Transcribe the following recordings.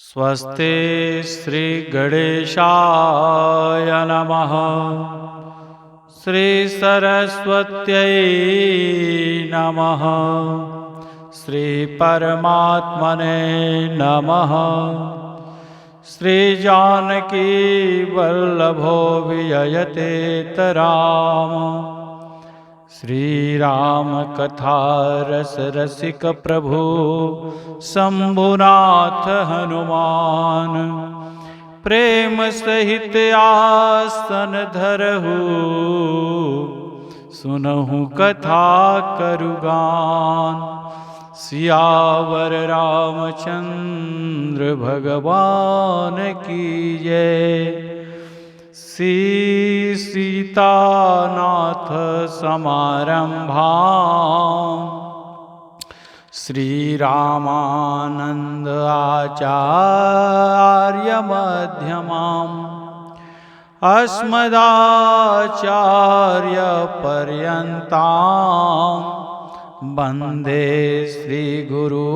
स्वस्ति श्री गणेशाय नमः। श्री सरस्वत्यै नमः। श्री परमात्मने नमः। श्री जानकी वल्लभो विजयतेतराम। श्री राम कथा रस रसिक प्रभु शंभुनाथ हनुमान। प्रेम सहित आसन धरहु सुनहु कथा करुगान। सियावर रामचंद्र भगवान की जय। श्री सीतानाथ समारंभा श्री रामानंद आचार्य मध्यमाम् अस्मदाचार्य पर्यन्ताम् वंदे श्री गुरु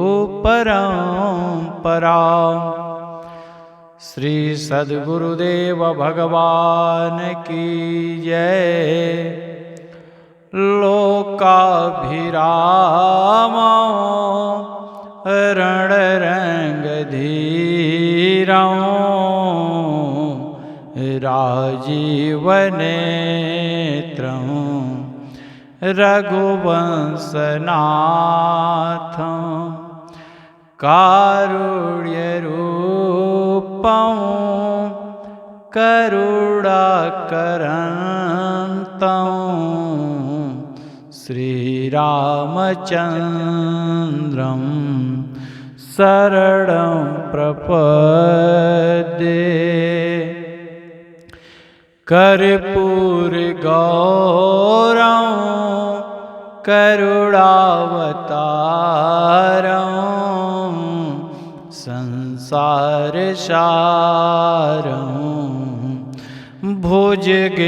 परंपराम्। श्री सद्गुरुदेव भगवान की जय। लोकाभिराम रणरंग धीरं राजीव नेत्रं रघुवंशनाथं कारुण्यरूपं करुणाकरन्तं श्रीरामचन्द्रं शरणं प्रपद्ये। कर्पूरगौरं करुणावतारं संसारसारं भुजगेन्द्रहारं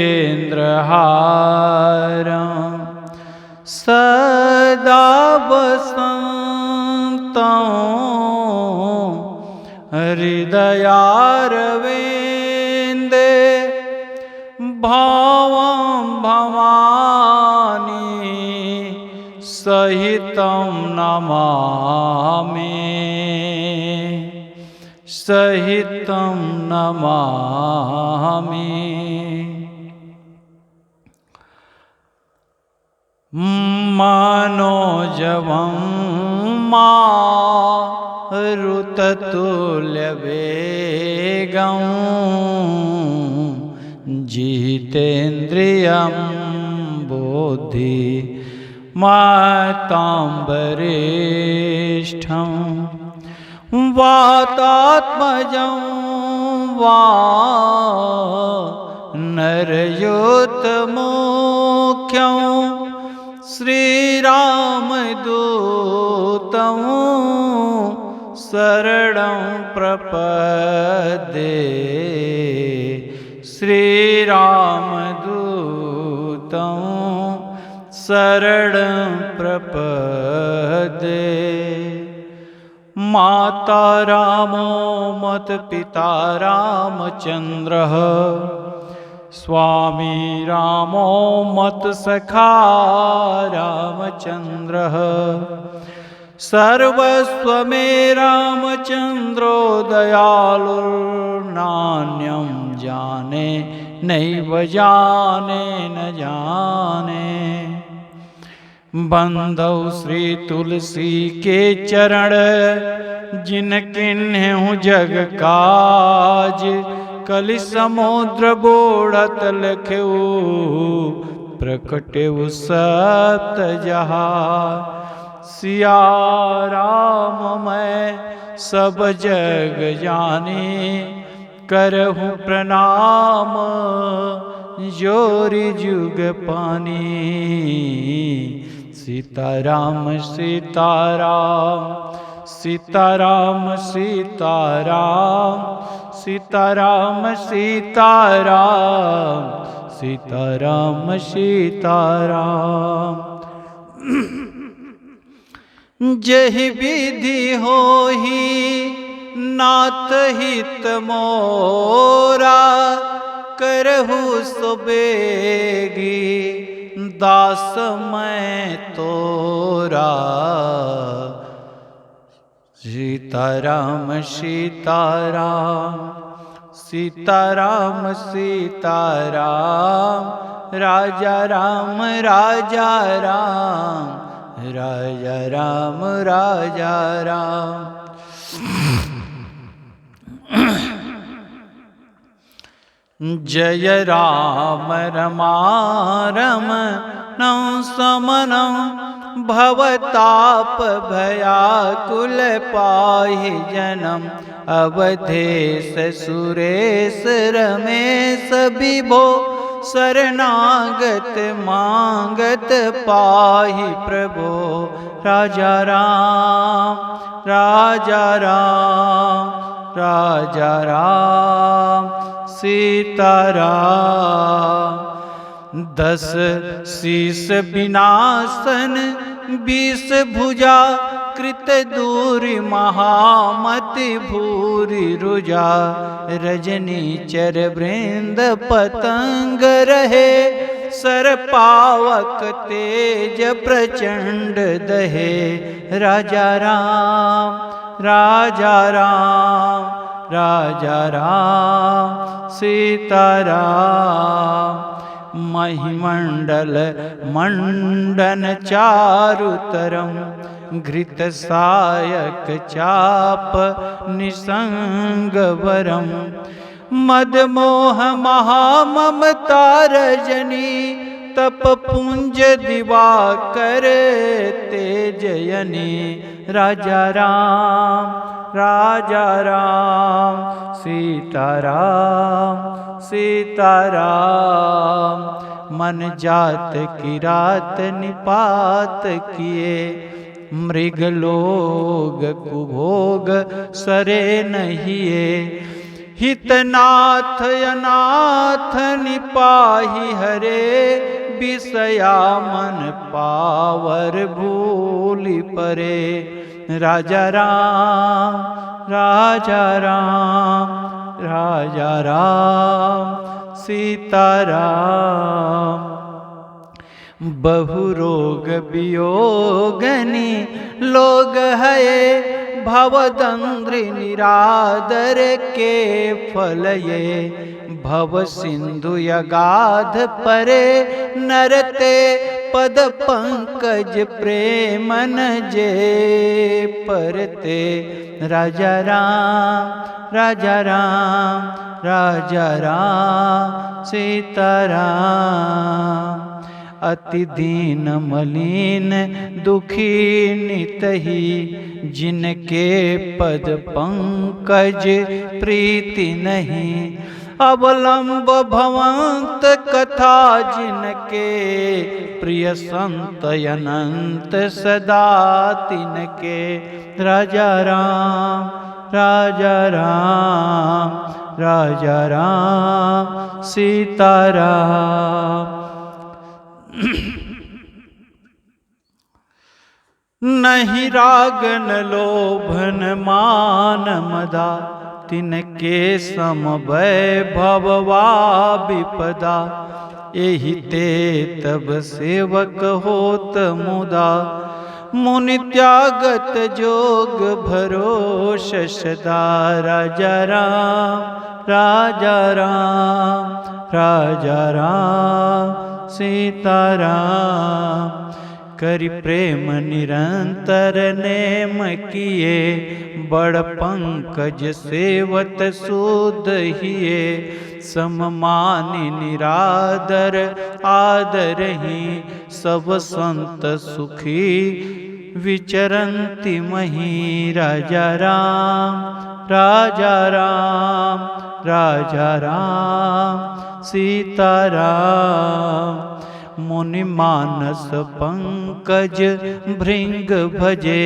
सदा वसन्तं हृदयारविन्दे भावं भवानी सहितं नमामि। सहितं नमामि। मनोजवं मारुततुल्यवेगं जितेन्द्रियं बुद्धिमतां वरिष्ठं वातात्मजं वानरयोतमुख्यं श्रीरामदूतं शरणं प्रपद्ये। श्रीरामदूतं शरणं प्रपद्ये। माता रामो मत पिता रामचन्द्रः स्वामी रामो मत सखा रामचन्द्रः। सर्वस्व मे रामचन्द्रो दयालुर्नान्यं जाने नैव जाने न जाने। बंधौ श्री तुलसी के चरण जिन किन्हु जग काज। कलि समुद्र बोढ़त लख्यु प्रकटेउ सप्त जहाज। सिया राम मैं सब जग जानी करहु प्रणाम जोरि जुग पानी। सीताराम सीताराम सीताराम सीताराम सीताराम सीताराम सीताराम सीताराम। जहि विधि होहि नाथ हित मोरा करहु सुबेगी दास मैं तोरा। सीताराम सीताराम सीताराम सीताराम राजा राम राजा राम राजा राम राजा राम। जय राम रमारमणं समनं भवताप भयाकुल पाहि जनम। अवधेश सुरेश रमेश विभो शरणागत मांगत पाहि प्रभो। राजा राम राजा राम राजा राम सीताराम। 10 शीस बिनासन 20 भुजा कृत दूरी महामति भूरि रुजा। रजनीचर वृंद पतंग रहे सर पावक तेज प्रचंड दहे। राजा राम राजा राम राजा राम सीताराम। महिमंडल मंडन चारुतरम घृत सायक चाप निसंग वरम। मदमोह महाममता रजनी तप पुंज दिवाकर तेजयनी। राजा राम राजा राम सीताराम सीताराम। मन जात की रात निपात किए मृगलोग कुभोग सरे नहिए। हितनाथ अनाथ निपाहि हरे विषया मन पावर भूलि परे। राजा राम राजा राम राजा राम सीताराम। बहुरोग वियोगनी लोग है भवदंद्र निरादर के फल ये। भव सिंधु यगाध परे नरते पद पंकज प्रेमन जे परते। राजा राम राजा राम राजा राम सीताराम। अति दीन मलिन दुखी नितहि जिनके पद पंकज प्रीति नहीं। अवलंब भवंत कथा जिनके प्रिय संत अनंत सदा तिनके। राजा राम राजा राम राजा राम सीताराम। नहीं राग न लोभ न मान मदा तिनके सम वैभववा विपदा। एहि ते तब सेवक होत मुदा मुनि त्यागत जोग भरोष सदा। राजा राम राजा राम राजा राम सीताराम। करि प्रेम निरंतर नेम किए बड़ पंकज सेवत सुध हिए। सममानि निरादर आदरहि सब संत सुखी विचरन्ति मही। राजा राम राजा राम राजा राम सीताराम। मुनि मानस पंकज भृंग भजे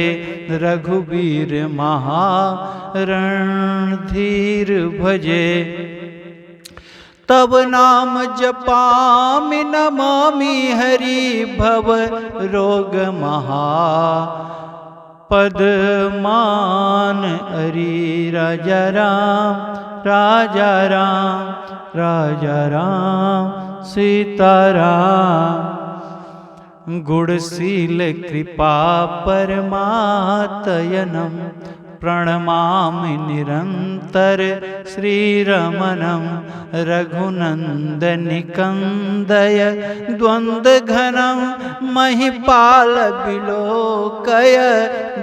रघुवीर महारणधीर भजे। तब नाम जपामि नमामि हरि भव रोग महा पदमान अरी राजा राम राजा राम राजा राम सीताराम। गुणशील कृपा परमातयनम प्रणमामि निरंतर श्रीरमणं। रघुनंदनिकंदय द्वंद्वघनं महिपाल विलोकय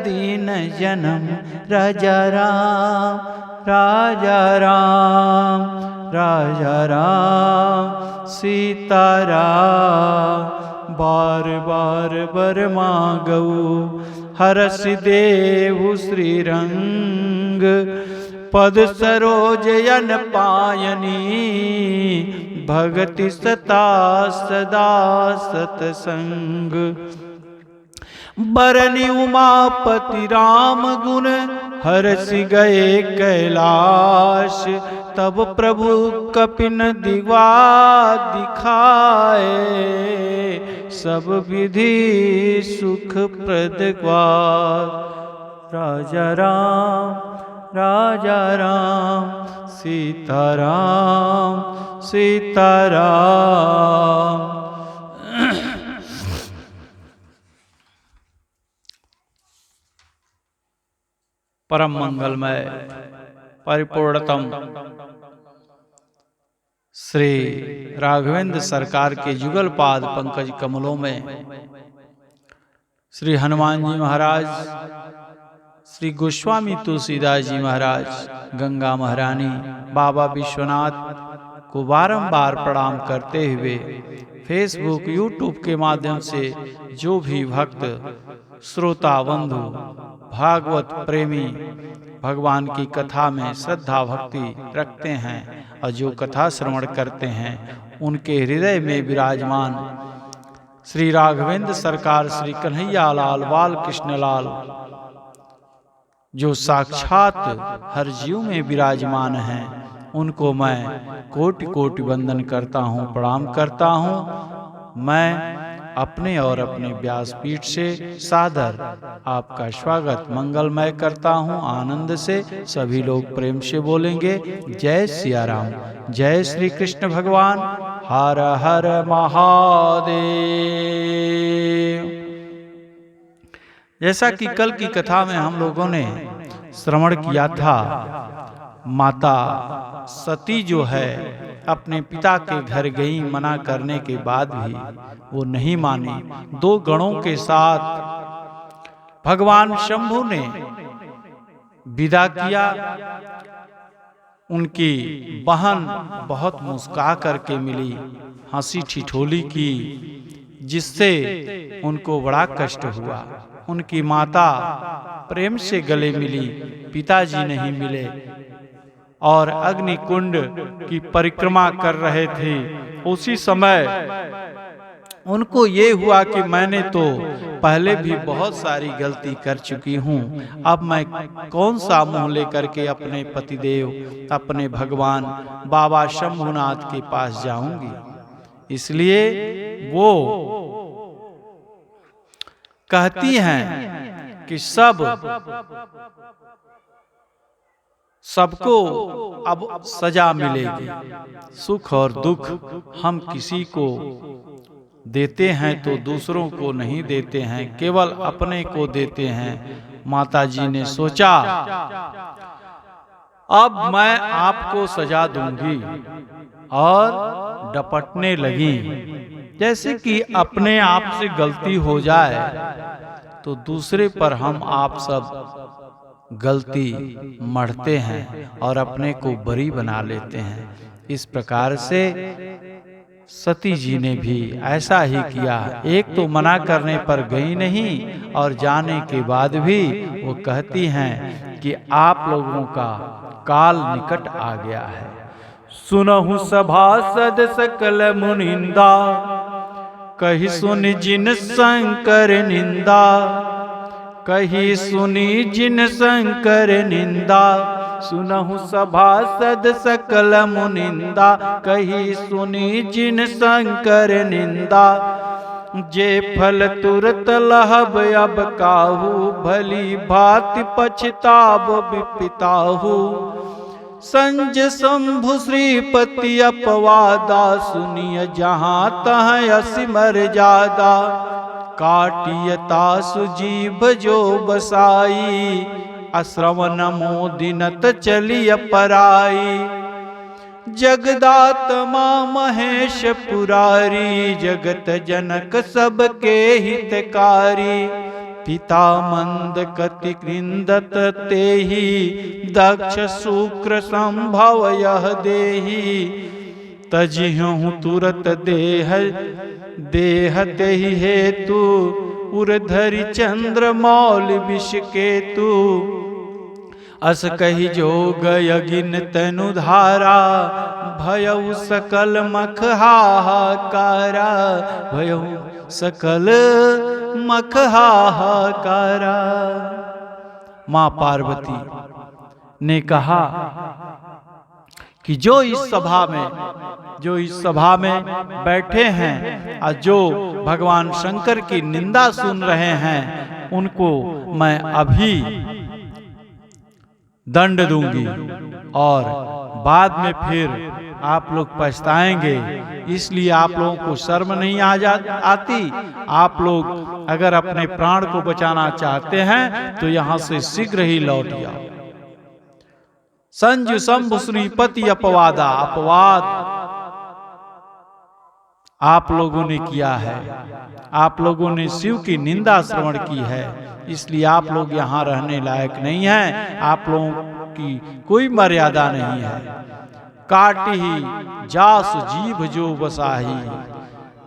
दीनजनं। राजा राम राजा राम राजा राम सीताराम। बार बार बर मांगऊ हरस देहु श्रीरंग। पद सरोज यन पायनी भगति सता सदा सतसंग। बरनि उमापति राम गुण हरसि गए कैलाश। तब प्रभु कपिन दिवा दिखाए सब विधि सुख प्रद ग्वाल। राजा राम राजा राम सीताराम सीताराम। परम मंगलमय परिपूर्णतम श्री राघवेंद्र सरकार के जुगल पाद पंकज कमलों में श्री हनुमान जी महाराज, श्री गोस्वामी तुलसीदास जी महाराज, गंगा महारानी, बाबा विश्वनाथ को बारंबार प्रणाम करते हुए फेसबुक यूट्यूब के माध्यम से जो भी भक्त श्रोता बंधु भागवत प्रेमी भगवान की कथा में श्रद्धा भक्ति रखते हैं और जो कथा श्रवण करते हैं उनके हृदय में विराजमान श्री राघवेंद्र सरकार श्री कन्हैया लाल बाल कृष्ण लाल जो साक्षात हर जीव में विराजमान हैं उनको मैं कोटि कोटि वंदन करता हूँ, प्रणाम करता हूँ। मैं अपने और अपने व्यासपीठ से सादर आपका स्वागत मंगलमय करता हूँ। आनंद से सभी लोग प्रेम से बोलेंगे जय सिया राम, जय श्री कृष्ण भगवान, हर हर महादेव। जैसा कि कल की कथा में हम लोगों ने श्रवण किया था, माता सती जो है अपने पिता के घर गई, मना करने के बाद भी वो नहीं मानी। दो गणों के साथ भगवान शंभु ने विदा किया। उनकी बहन बहुत मुस्कुरा करके मिली, हंसी ठिठोली की, जिससे उनको बड़ा कष्ट हुआ। उनकी माता प्रेम से गले मिली, पिताजी नहीं मिले और अग्निकुंड की परिक्रमा कर रहे थे। उसी समय उनको ये हुआ कि मैंने तो पहले भी बहुत सारी गलती कर चुकी हूँ, अब मैं कौन सा मुंह लेकर के अपने पतिदेव, अपने भगवान बाबा शंभुनाथ के पास जाऊंगी। इसलिए वो कहती हैं कि सबको अब सजा मिलेगी। सुख और दुख हम किसी को देते हैं तो दूसरों को नहीं देते हैं, केवल अपने को देते हैं। माताजी ने सोचा अब मैं आपको सजा दूंगी और डपटने लगी। जैसे कि अपने आप से गलती हो जाए तो दूसरे पर हम आप सब गलती मढ़ते हैं और अपने को बरी बना लेते हैं। इस प्रकार से सती जी ने भी ऐसा ही किया। एक तो मना करने पर गई नहीं और जाने के बाद भी वो कहती हैं कि आप लोगों का काल निकट आ गया है। सुनहु सभासद सकल मुनिंदा, कही सुनि जिन शंकर निंदा। कही सुनी जिन शंकर निंदा, सुनहु सभासद सकल मुनिंदा। कही सुनी जिन शंकर निंदा, जे फल तुरत लहब अब काहू, भली भांति पछताब विपिताहू। संज शंभु श्रीपति अपवादा, सुनिय जहाँ तहाँ असिमर जादा। काटियता सुजीभ जो बसाई, अश्रवण मोदिनत चलिय पराई। जगदात्मा महेश पुरारी, जगत जनक सबके हितकारी। पिता मंद कति कृंदत तेहि, दक्ष शुक्र संभव यह देहि। तजिहु तुरत देह तेहि हेतु, उरधरि चंद्र मौल विष केतु। अस कहि जोग यगिन तनु धारा, भयउ सकल मख हाहाकारा। भयउ सकल मख हाहाकारा। मां पार्वती ने कहा कि जो इस सभा में बैठे हैं और जो भगवान शंकर की निंदा सुन रहे हैं, उनको मैं अभी दंड दूंगी और बाद में फिर आप लोग पछताएंगे। इसलिए आप लोगों को शर्म नहीं आती। आप लोग अगर अपने प्राण को बचाना चाहते हैं तो यहां से शीघ्र ही लौट जाओ। संजु शंभु श्रीपति अपवादा, अपवाद आप लोगों ने किया है। आप लोगों ने शिव की निंदा श्रवण की है, इसलिए आप लोग यहाँ रहने लायक नहीं हैं। आप लोगों की कोई मर्यादा नहीं है। काटिहि जासु जीभ जो बसाही,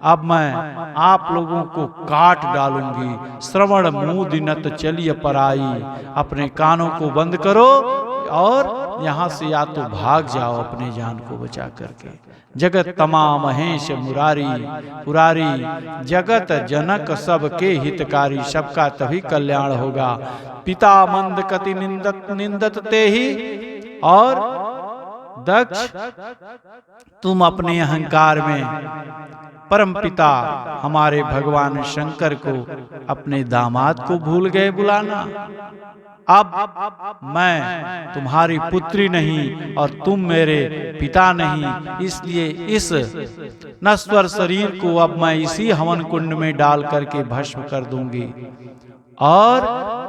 अब मैं आप लोगों को काट डालूंगी। श्रवण मुदिनत चलिय पराई, अपने कानों को बंद करो और यहाँ से या तो भाग जाओ अपने जान को बचा करके। जगत तमाम महेश मुरारी पुरारी, जगत जनक सबके हितकारी। सबका तभी कल्याण होगा। पिता मंद कति निंदत तेहि, और दक्ष तुम अपने अहंकार में परम पिता हमारे भगवान शंकर को, अपने दामाद को भूल गए बुलाना। अब मैं तुम्हारी पुत्री नहीं और तुम मेरे पिता नहीं, इसलिए इस नश्वर शरीर को अब मैं इसी हवन कुंड में डाल करके भस्म कर दूंगी। और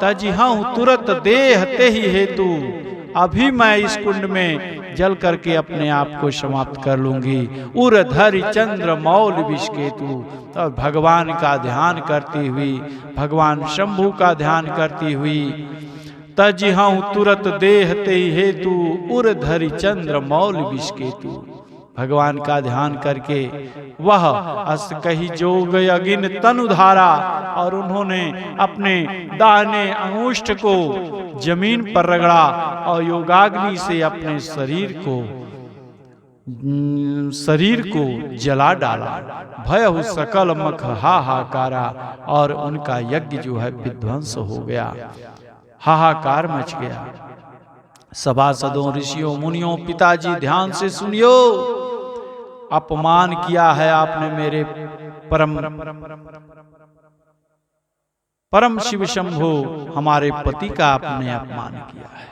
तजिहु तुरत देह तेहि हेतु, अभी मैं इस कुंड में जल करके अपने आप को समाप्त कर लूंगी। उरधरि चंद्र मौल विष केतु, और भगवान का ध्यान करती हुई, भगवान शंभु का ध्यान करती हुई, तजिहु तुरत देह तेहि हेतु, उरधरि चंद्र मौल विष केतु। भगवान का ध्यान करके वह अस कही जोग अगिन तनु धारा, और उन्होंने अपने दाहिने अंगुष्ठ को जमीन पर रगड़ा और योगाग्नि से अपने शरीर को जला डाला। भय सकल मख हाहाकारा, और उनका यज्ञ जो है विध्वंस हो गया, हाहाकार मच गया। सभासदों, ऋषियों, मुनियों, पिताजी ध्यान से सुनियो। अपमान किया है आपने मेरे परम शिव शंभु हमारे पति का आपने अपमान किया है,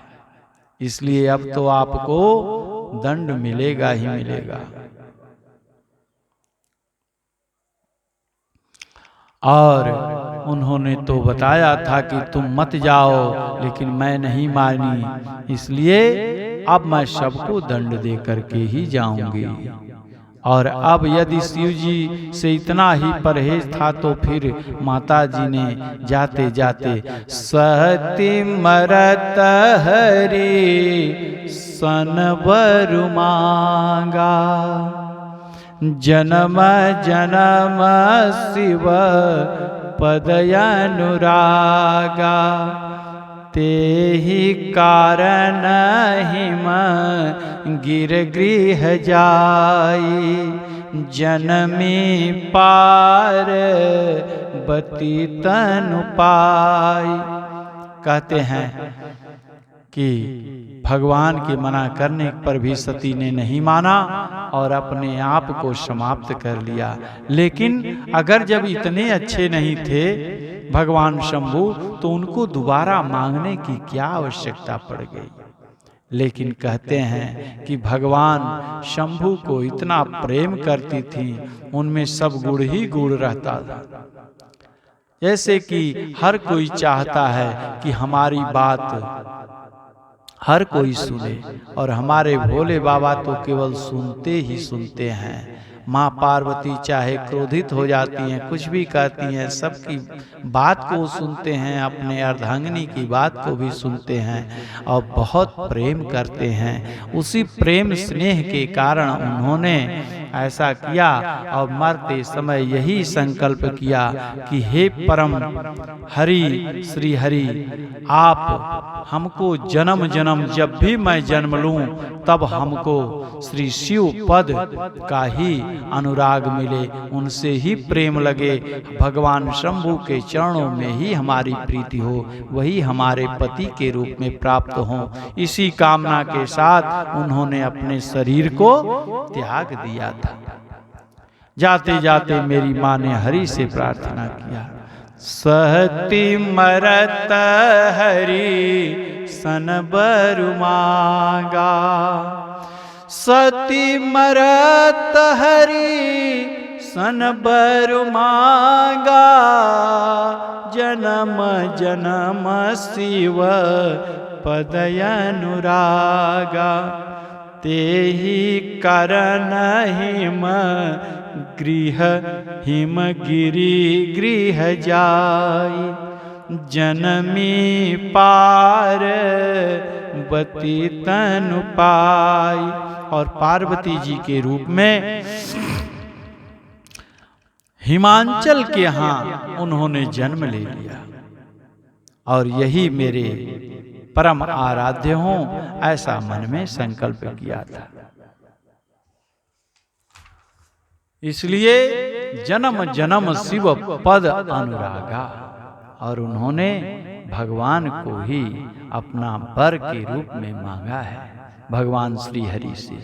इसलिए अब तो आपको दंड मिलेगा ही मिलेगा। और उन्होंने तो बताया था कि तुम मत जाओ, लेकिन मैं नहीं मानी, इसलिए अब मैं सबको दंड दे करके ही जाऊंगी। और अब यदि शिव जी से इतना ही परहेज था तो फिर माता जी ने जाते जाते सहति मरत हरि सनबर मांगा, जन्म जन्म शिव पदयानुरागा, तेहि कारण हिम गिर गृह जाई, जनमी पार बती तनु पाई। कहते हैं कि भगवान के मना करने पर भी सती ने नहीं माना और अपने आप को समाप्त कर लिया। लेकिन अगर जब इतने अच्छे नहीं थे भगवान शंभु तो उनको दोबारा मांगने की क्या आवश्यकता पड़ गई। लेकिन कहते हैं कि भगवान शंभु को इतना प्रेम करती थी, उनमें सब गुण ही गुण रहता था। जैसे कि हर कोई चाहता है कि हमारी बात हर कोई सुने, और हमारे भोले बाबा तो केवल सुनते ही सुनते हैं। माँ पार्वती चाहे क्रोधित हो जाती हैं, कुछ भी कहती हैं, सबकी बात को सुनते हैं, अपने अर्धांगिनी की बात को भी सुनते हैं और बहुत प्रेम करते हैं। उसी प्रेम स्नेह के कारण उन्होंने ऐसा किया और मरते समय यही संकल्प किया कि हे परम हरि श्री हरि, आप हमको जन्म जन्म जब भी मैं जन्म लूं तब हमको श्री शिव पद का ही अनुराग मिले, उनसे ही प्रेम लगे, भगवान शंभु के चरणों में ही हमारी प्रीति हो, वही हमारे पति के रूप में प्राप्त हो। इसी कामना के साथ उन्होंने अपने शरीर को त्याग दिया था। जाते जाते मेरी माँ ने हरि से प्रार्थना किया, सहति मरत हरि सन बर मांगा, सती मरत हरि सन बर मांगा, जन्म जन्म शिव पदय अनुरागा, तेहि करन हिम गृह हिम गिरि गृह जाई, जनमी पार बती तनु पाई। और पार्वती जी के रूप में हिमांचल के यहाँ उन्होंने जन्म ले लिया और यही मेरे परम आराध्य हों, ऐसा मन में संकल्प किया था। इसलिए जन्म जन्म शिव पद अनुरागा, और उन्होंने भगवान को ही अपना वर के रूप में मांगा है, भगवान श्री हरि से।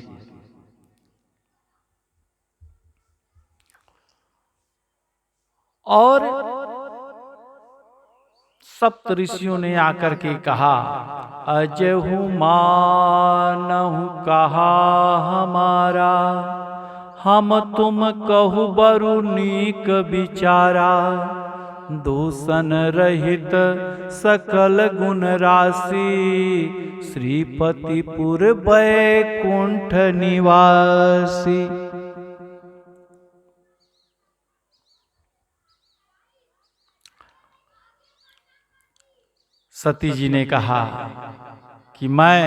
और सप्त ऋषियों ने आकर के कहा, अजहु मानहु कहा हमारा, हम तुम कहु बरु नीक विचारा, दूषण रहित सकल गुण राशि, श्रीपतिपुर बैकुंठ निवासी। सती जी ने कहा कि मैं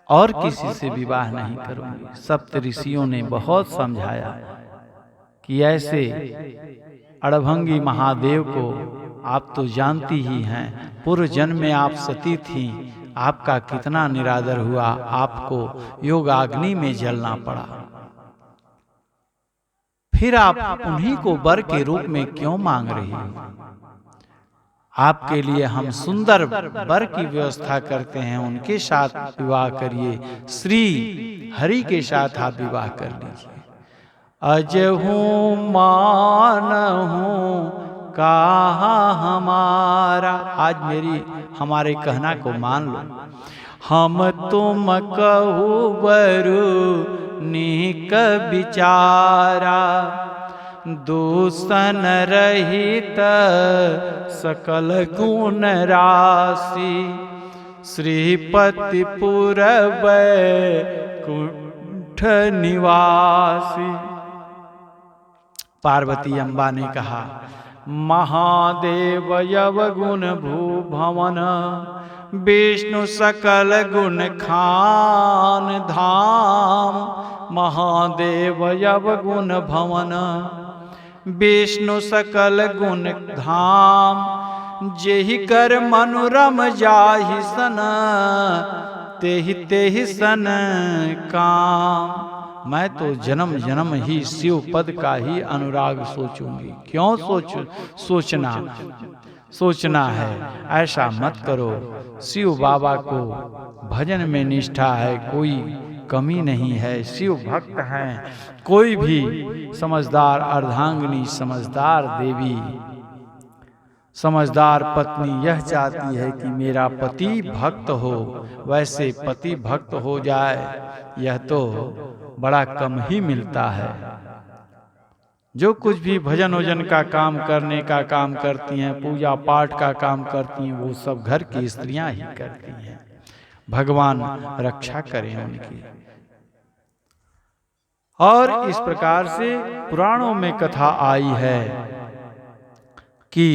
और किसी से विवाह नहीं करूंगी। सप्त ऋषियों ने बहुत समझाया कि ऐसे अड़भंगी महादेव को आप तो जानती ही हैं, पूर्व जन्म में आप सती थीं, आपका कितना निरादर हुआ, आपको योगाग्नि में जलना पड़ा, फिर आप उन्हीं को वर के रूप में क्यों मांग रही हो? आपके लिए हम सुंदर वर की व्यवस्था करते हैं, उनके साथ विवाह करिए, श्री हरि के साथ आप विवाह कर लीजिए। अजहू मानहू कहा हमारा, आज हमारे कहना को मान लो, हम तुम कहू बरु नीक विचारा, दूषण रहित सकल गुण राशि, श्रीपतिपुर बैकुंठ निवासी। पार्वती अम्बा ने कहा, महादेव यवगुण भूभवन, विष्णु सकल गुण खान धाम, महादेव यवगुण भवन, विष्णु सकल गुण धाम, जेहि कर मनुरम जाहि सन, तेहि तेहि सन काम। मैं तो जन्म जन्म ही शिव पद का ही अनुराग सोचूंगी। क्यों सोचना? सोचना है, ऐसा मत करो। शिव बाबा को भजन में निष्ठा है, कोई कमी नहीं है। शिव भक्त हैं। कोई भी समझदार अर्धांगिनी, समझदार देवी, समझदार पत्नी यह चाहती है कि मेरा पति भक्त हो, वैसे पति भक्त हो जाए यह तो बड़ा कम ही मिलता है। जो कुछ भी भजन वजन का काम करने का काम करती हैं, पूजा पाठ का काम करती हैं, वो सब घर की स्त्रियां ही करती हैं। भगवान रक्षा करें उनकी। और इस प्रकार से पुराणों में कथा आई है कि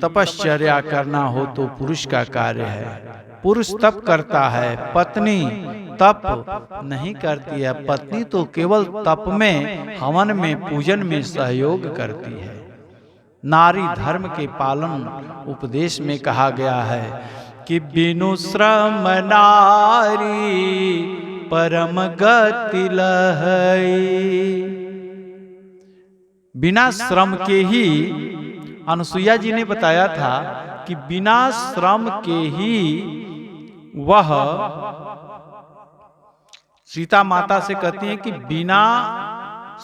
तपश्चर्या करना हो तो पुरुष का कार्य है। पुरुष तप करता है, पत्नी तप नहीं करती है। पत्नी तो केवल तप में, हवन में, पूजन में सहयोग करती है। नारी धर्म के पालन उपदेश में कहा गया है कि बिनु श्रम नारी परम गति लहई। बिना श्रम के ही, अनुसुईया जी ने बताया था कि बिना श्रम के ही वह, सीता माता से कहती हैं कि बिना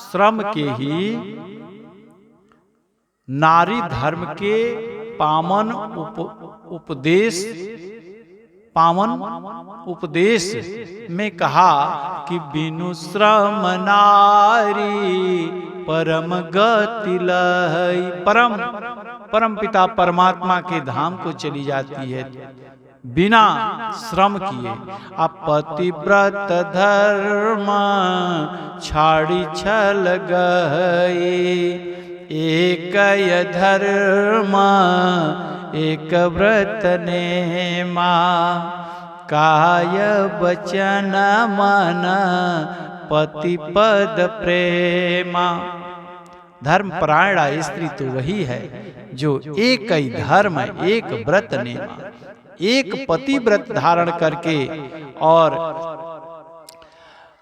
श्रम के ही नारी धर्म के पावन उपदेश में कहा कि बिनु श्रम नारी परम गति लहई। परम पिता परमात्मा के धाम को चली जाती है बिना श्रम किए। अपतिव्रत धर्म छाड़ी छल गई, एक धर्म एक व्रत नेमा, काय वचन मन पति पद प्रेमा। धर्मपरायणा स्त्री तो वही है जो एक ही धर्म, एक व्रत नेमा, एक पति व्रत धारण करके और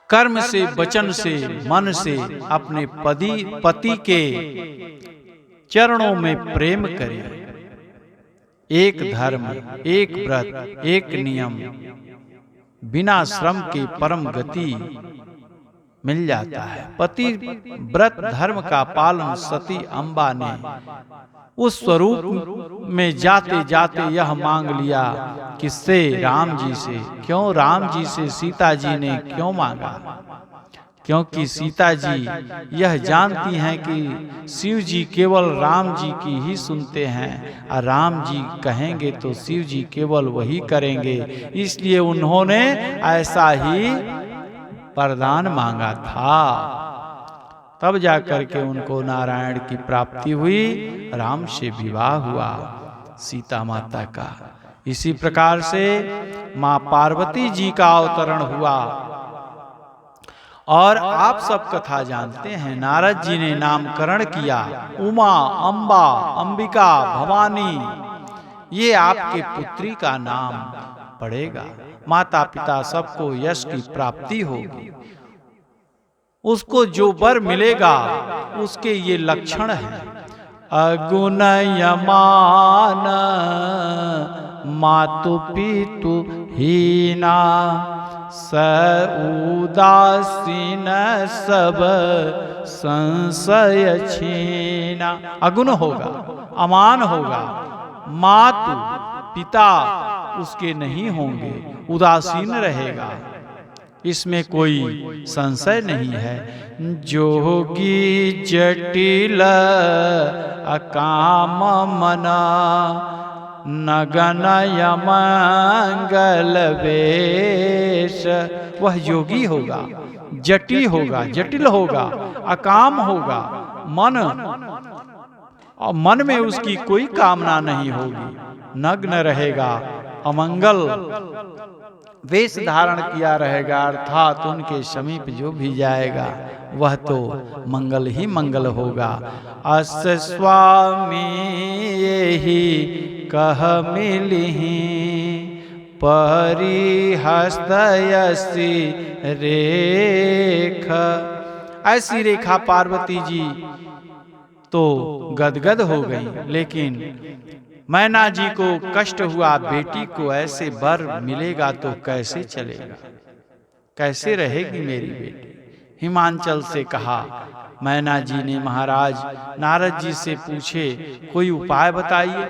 कर्म से, वचन से, मन से अपने पति के चरणों में प्रेम करे। एक धर्म, एक व्रत, एक नियम, बिना श्रम के परम गति मिल जाता है। पति व्रत धर्म का पालन सती अम्बा ने उस स्वरूप में जाते जाते यह मांग लिया किससे? राम जी से। क्यों राम जी से सीता जी ने क्यों मांगा? क्योंकि सीता जी यह जानती हैं कि शिव जी केवल राम जी की ही सुनते हैं और राम जी कहेंगे तो शिव जी केवल वही करेंगे। इसलिए उन्होंने ऐसा ही वरदान मांगा था। तब जाकर के उनको नारायण की प्राप्ति हुई, राम से विवाह हुआ सीता माता का। इसी प्रकार से मां पार्वती जी का अवतरण हुआ। और आप सब कथा जानते हैं, नारद जी ने नामकरण किया उमा, अंबा, अंबिका, भवानी। ये आपके पुत्री का नाम पड़ेगा। माता पिता सबको यश की प्राप्ति होगी। उसको जो वर मिलेगा उसके ये लक्षण हैं। अगुण यमान मातु पितु हीना, स उदासीन सब संशय छीना। अगुण होगा, अमान होगा, मातु पिता उसके नहीं होंगे, उदासीन रहेगा, इसमें कोई संशय नहीं है। जोगी जटिल अकाम मना, नगन यमंगल वेश। वह योगी होगा, जटिल होगा, जटिल होगा, अकाम होगा, मन में उसकी कोई कामना नहीं होगी, नग्न रहेगा, अमंगल वेश धारण किया रहेगा, अर्थात उनके समीप जो भी जाएगा वह तो मंगल ही मंगल होगा। अस स्वामी यही कह मिलहि, परिहस्तयसी रेख। ऐसी रेखा पार्वती जी तो गदगद हो गई, लेकिन मैना जी को कष्ट हुआ, बेटी को ऐसे वर मिलेगा तो कैसे चलेगा, कैसे रहेगी मेरी बेटी। हिमांचल से कहा। मैना जी ने महाराज नारद जी से पूछे, कोई उपाय बताइए,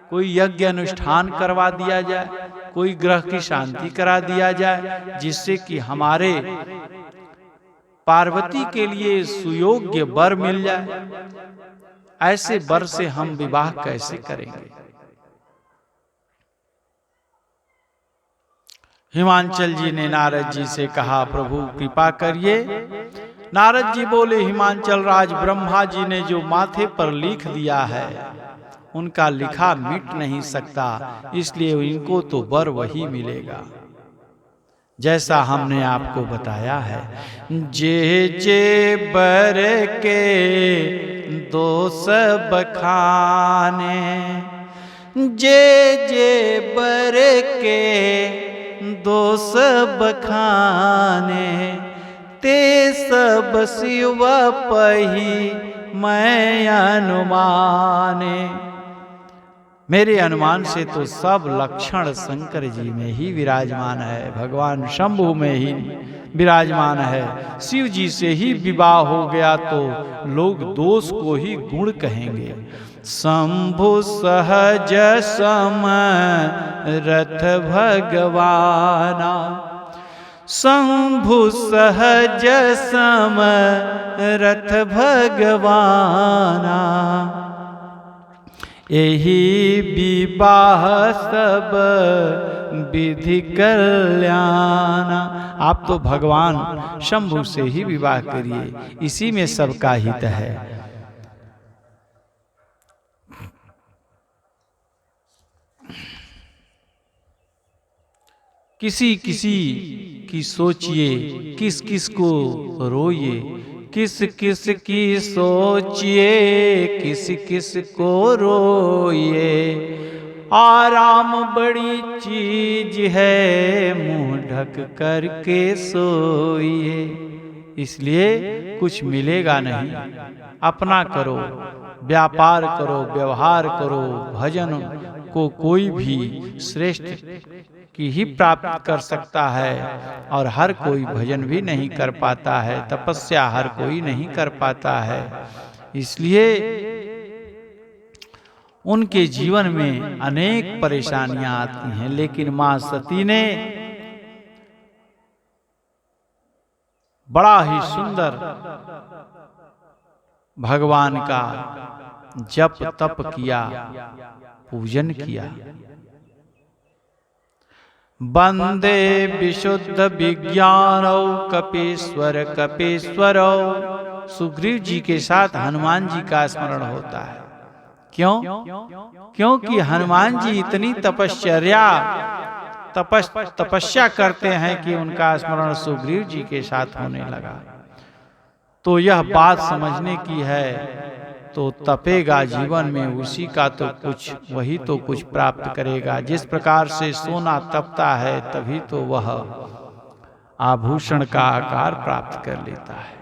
कोई यज्ञ अनुष्ठान करवा दिया जाए, कोई ग्रह की शांति करा दिया जाए, जिससे कि हमारे पार्वती के लिए सुयोग्य वर मिल जाए। ऐसे वर से हम विवाह कैसे करेंगे। हिमांचल जी ने नारद जी से कहा, प्रभु कृपा करिए। नारद जी बोले, हिमांचल राज, ब्रह्मा जी ने जो माथे पर लिख दिया है उनका लिखा मिट नहीं सकता, इसलिए इनको तो वर वही मिलेगा जैसा हमने आपको बताया है। जे जे बर के दोष बखाने, जे जे बर के दोष बखाने, ते सब शिव पही मैं अनुमाने। मेरे अनुमान से तो सब लक्षण शंकर जी में ही विराजमान है, भगवान शंभु में ही विराजमान है। शिव जी से ही विवाह हो गया तो लोग दोष को ही गुण कहेंगे। शंभु सहज सम रथ भगवाना, शंभु सहज सम रथ भगवाना, यही विवाह सब विधि कल्याणा। आप तो भगवान शंभु से ही विवाह करिए, इसी में सबका हित है। किसी किसी की सोचिए, किस किस को रोइए, किस किस की सोचिए, किस किस को रोइए। आराम बड़ी चीज है, मुंह ढक करके सोइए। इसलिए कुछ मिलेगा नहीं, अपना करो, व्यापार करो, व्यवहार करो। भजन को कोई भी श्रेष्ठ की ही प्राप्त कर सकता है, और हर कोई भजन भी नहीं कर पाता है, तपस्या हर कोई नहीं कर पाता है। इसलिए उनके जीवन में अनेक परेशानियां आती हैं, लेकिन मां सती ने बड़ा ही सुंदर भगवान का जप तप किया, पूजन किया। वंदे विशुद्ध विज्ञानौ कपीश्वर कपीश्वरौ। सुग्रीव जी के साथ हनुमान जी का स्मरण होता है। क्यों? क्योंकि हनुमान जी इतनी तपस्या करते हैं कि उनका स्मरण सुग्रीव जी के साथ होने लगा। तो यह बात समझने की है, तो तपेगा जीवन में, उसी का तो कुछ, वही तो कुछ प्राप्त करेगा। जिस प्रकार से सोना तपता है तभी तो वह आभूषण का आकार प्राप्त कर लेता है।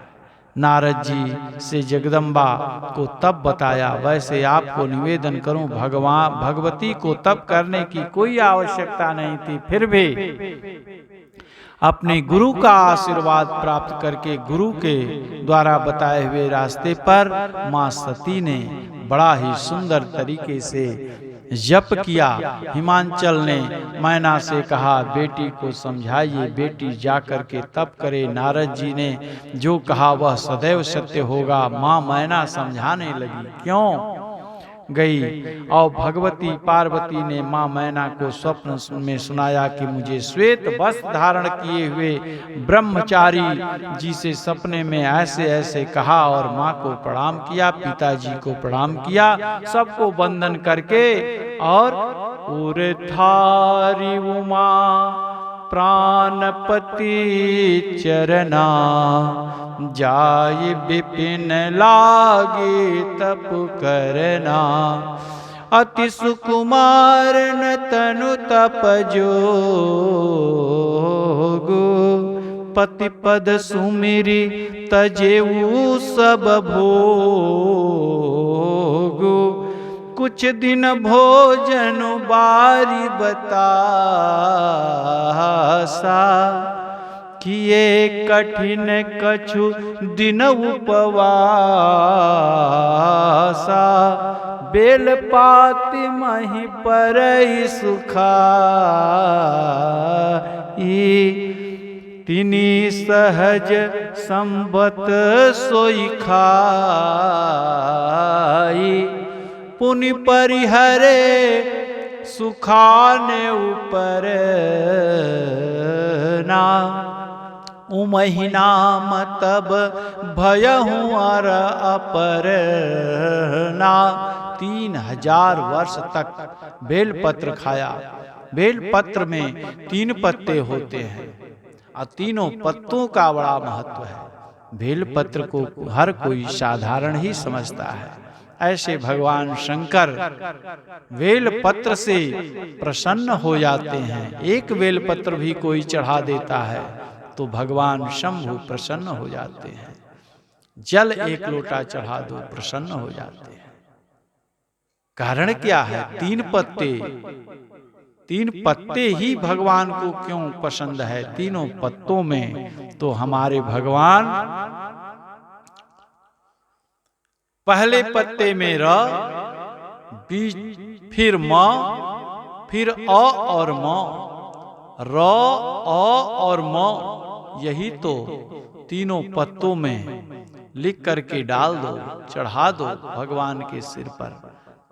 नारद जी से जगदम्बा को तप बताया, वैसे आपको निवेदन करूं, भगवती को तप करने की कोई आवश्यकता नहीं थी, फिर भी अपने गुरु का आशीर्वाद प्राप्त करके गुरु के द्वारा बताए हुए रास्ते पर मां सती ने बड़ा ही सुंदर तरीके से जप किया। हिमांचल ने मैना से कहा, बेटी को समझाइए, बेटी जाकर के तप करे। नारद जी ने जो कहा वह सदैव सत्य होगा। मां मैना समझाने लगी, क्यों गई, और भगवती पार्वती ने मां मैना को स्वप्न में सुनाया कि मुझे श्वेत वस्त्र धारण किए हुए ब्रह्मचारी जी से सपने में ऐसे ऐसे कहा, और मां को प्रणाम किया, पिताजी को प्रणाम किया, सबको वंदन करके, और उरथारी उमा प्राणपति चरना, जाय विपिन लागे तप करना। अति सुकुमार न तनु तप जोगु, पति पद सुमिरी तजेऊ सब भोगु। कुछ दिन भोजन बारी बतासा, किए कठिन कछु दिन उपवासा, बेल पाति मही पर सुखाई, तिनी सहज संबत सोई खाई, पुनि परिहरे सुखाने ऊपर ना, उमहिनाम तब भयहूँ अर अपर ना। 3000 वर्ष तक बेलपत्र खाया। बेलपत्र में 3 पत्ते होते हैं और तीनों पत्तों का बड़ा महत्व है। बेलपत्र को हर कोई साधारण ही समझता है। ऐसे भगवान शंकर बेलपत्र से प्रसन्न हो जाते हैं। एक बेलपत्र भी कोई चढ़ा देता है तो भगवान शंभु प्रसन्न हो जाते हैं। जल 1 लोटा चढ़ा दो, प्रसन्न हो जाते हैं। कारण क्या है? 3 पत्ते ही भगवान को क्यों पसंद है? तीनों पत्तों में तो हमारे भगवान पहले पत्ते में र, बीच फिर म, फिर अ और म, र, अ और म, यही तो तीनों पत्तों में लिख करके डाल दो, चढ़ा दो भगवान के सिर पर।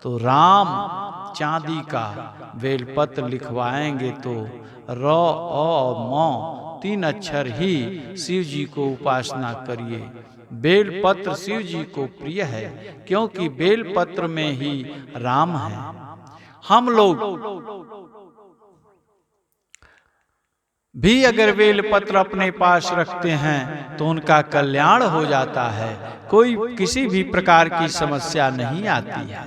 तो राम चांदी का बेलपत्र लिखवाएंगे तो र, अ, म 3 अक्षर ही शिव जी को उपासना करिए। बेलपत्र शिव जी को प्रिय है क्योंकि बेलपत्र में ही राम है। हम लोग भी अगर बेलपत्र अपने पास रखते हैं तो उनका कल्याण हो जाता है, कोई किसी भी प्रकार की समस्या नहीं आती है।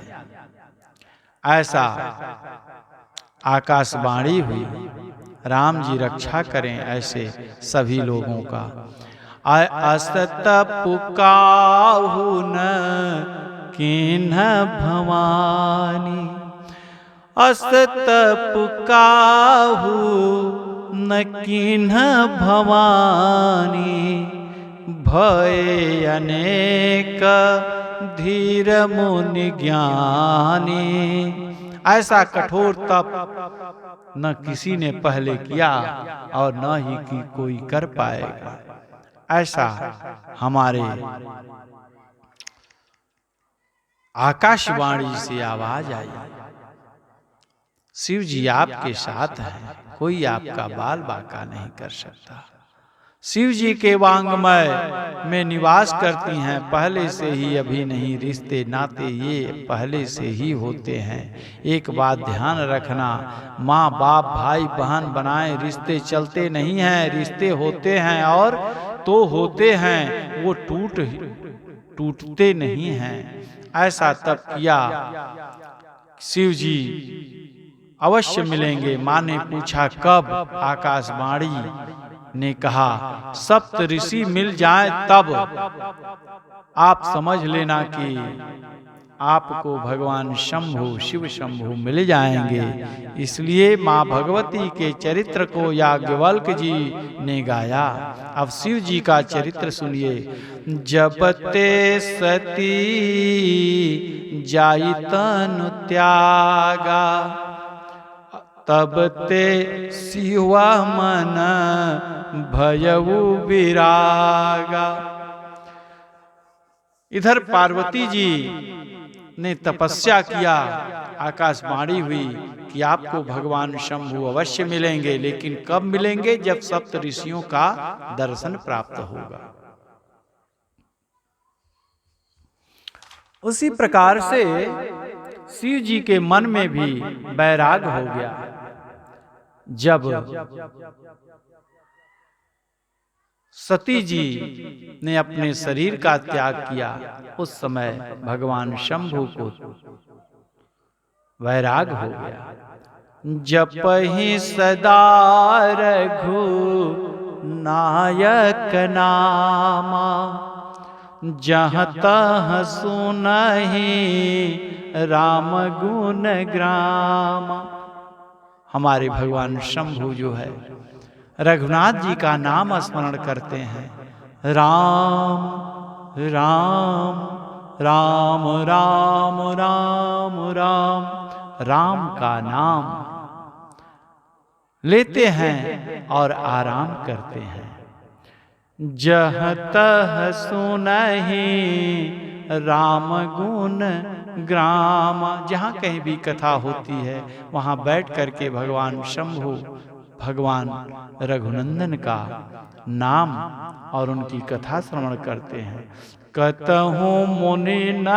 ऐसा आकाशवाणी हुई। राम जी रक्षा करें ऐसे सभी लोगों का। असत पुकाहु न किन्ह भवानी, असत पुकाहु न किन्ह भवानी, भय अनेक धीर मुनि ज्ञानी। ऐसा कठोर तप न किसी ने पहले किया और न ही कोई कर पाएगा। ऐसा हमारे आकाशवाणी से आवाज आई। शिव जी आपके साथ हैं, कोई आपका बाल बांका नहीं कर सकता। शिव जी के वांगमय में निवास करती हैं पहले से ही। अभी नहीं, रिश्ते नाते ये पहले से ही होते हैं। एक बात ध्यान रखना, माँ बाप भाई बहन बनाए रिश्ते चलते नहीं हैं। रिश्ते होते हैं और तो होते हैं, वो टूटते नहीं हैं। ऐसा तब किया। शिव जी अवश्य मिलेंगे। माँ ने पूछा कब? आकाशवाणी ने कहा 7 ऋषि मिल जाए तब आप समझ लेना कि आपको भगवान शंभु शिव शंभु मिल जाएंगे। इसलिए माँ भगवती के चरित्र को याज्ञवल्क्य जी ने गाया। अब शिव जी का चरित्र सुनिए। जब ते सती जाई तनु त्यागा, तब ते शिवा मन भयउ विरागा। इधर पार्वती जी ने तपस्या किया। आकाशवाणी हुई कि आपको भगवान शंभु अवश्य मिलेंगे, लेकिन कब मिलेंगे? जब 7 ऋषियों का दर्शन प्राप्त होगा। उसी प्रकार से शिव जी के मन में भी वैराग हो गया। जब सती जी ने अपने शरीर का त्याग किया, उस समय भगवान शंभु को वैराग हो गया। जपहि सदा रघु नायक नामा, जहाँ तहाँ सुनहि राम गुण ग्राम। हमारे भगवान शंभु जो है रघुनाथ जी का नाम स्मरण करते हैं। राम राम राम राम राम राम, राम का नाम लेते हैं और आराम करते हैं। जह तह सुनहि राम गुण ग्राम, जहाँ कहीं भी कथा होती है वहाँ बैठ करके भगवान शंभु, भगवान रघुनंदन का नाम और उनकी कथा श्रवण करते हैं। कतहु मुनि न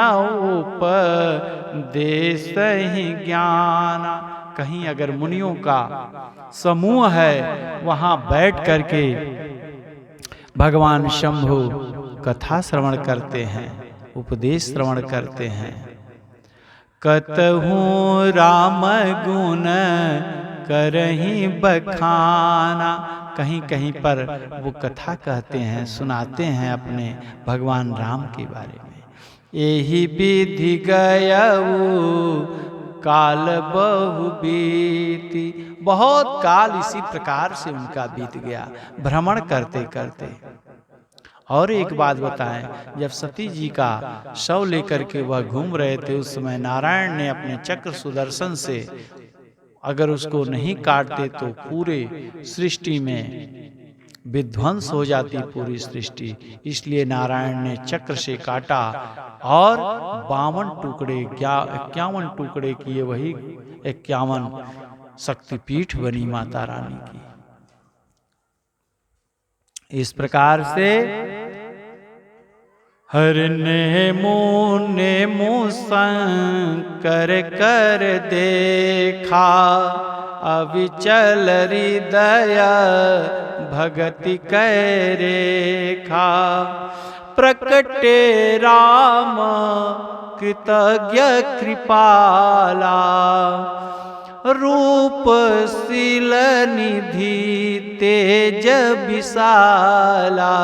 उपदेश ही ज्ञान, कहीं अगर मुनियों का समूह है वहाँ बैठ करके भगवान शंभु कथा श्रवण करते हैं, उपदेश श्रवण करते हैं। कतहु राम गुण करहि बखाना, कहीं कहीं पर वो कथा कहते हैं, सुनाते हैं अपने भगवान राम के बारे में। यही विधि गयऊ काल बहु बीती, बहुत काल इसी प्रकार से उनका बीत गया भ्रमण करते करते। और एक बात बताएं, जब सती जी का शव लेकर के वह घूम रहे थे उस समय नारायण ने अपने चक्र सुदर्शन से अगर उसको नहीं काटते तो पूरे सृष्टि में विध्वंस हो जाती पूरी सृष्टि, इसलिए नारायण ने चक्र से काटा और 52 टुकड़े 51 टुकड़े किए, वही 51 शक्तिपीठ बनी माता रानी की। इस प्रकार से हर ने मुँह शंकर कर देखा, अविचल हृदय भगति कै रेखा। प्रकटे राम कृतज्ञ कृपाला, रूप शील निधि तेज विशाला।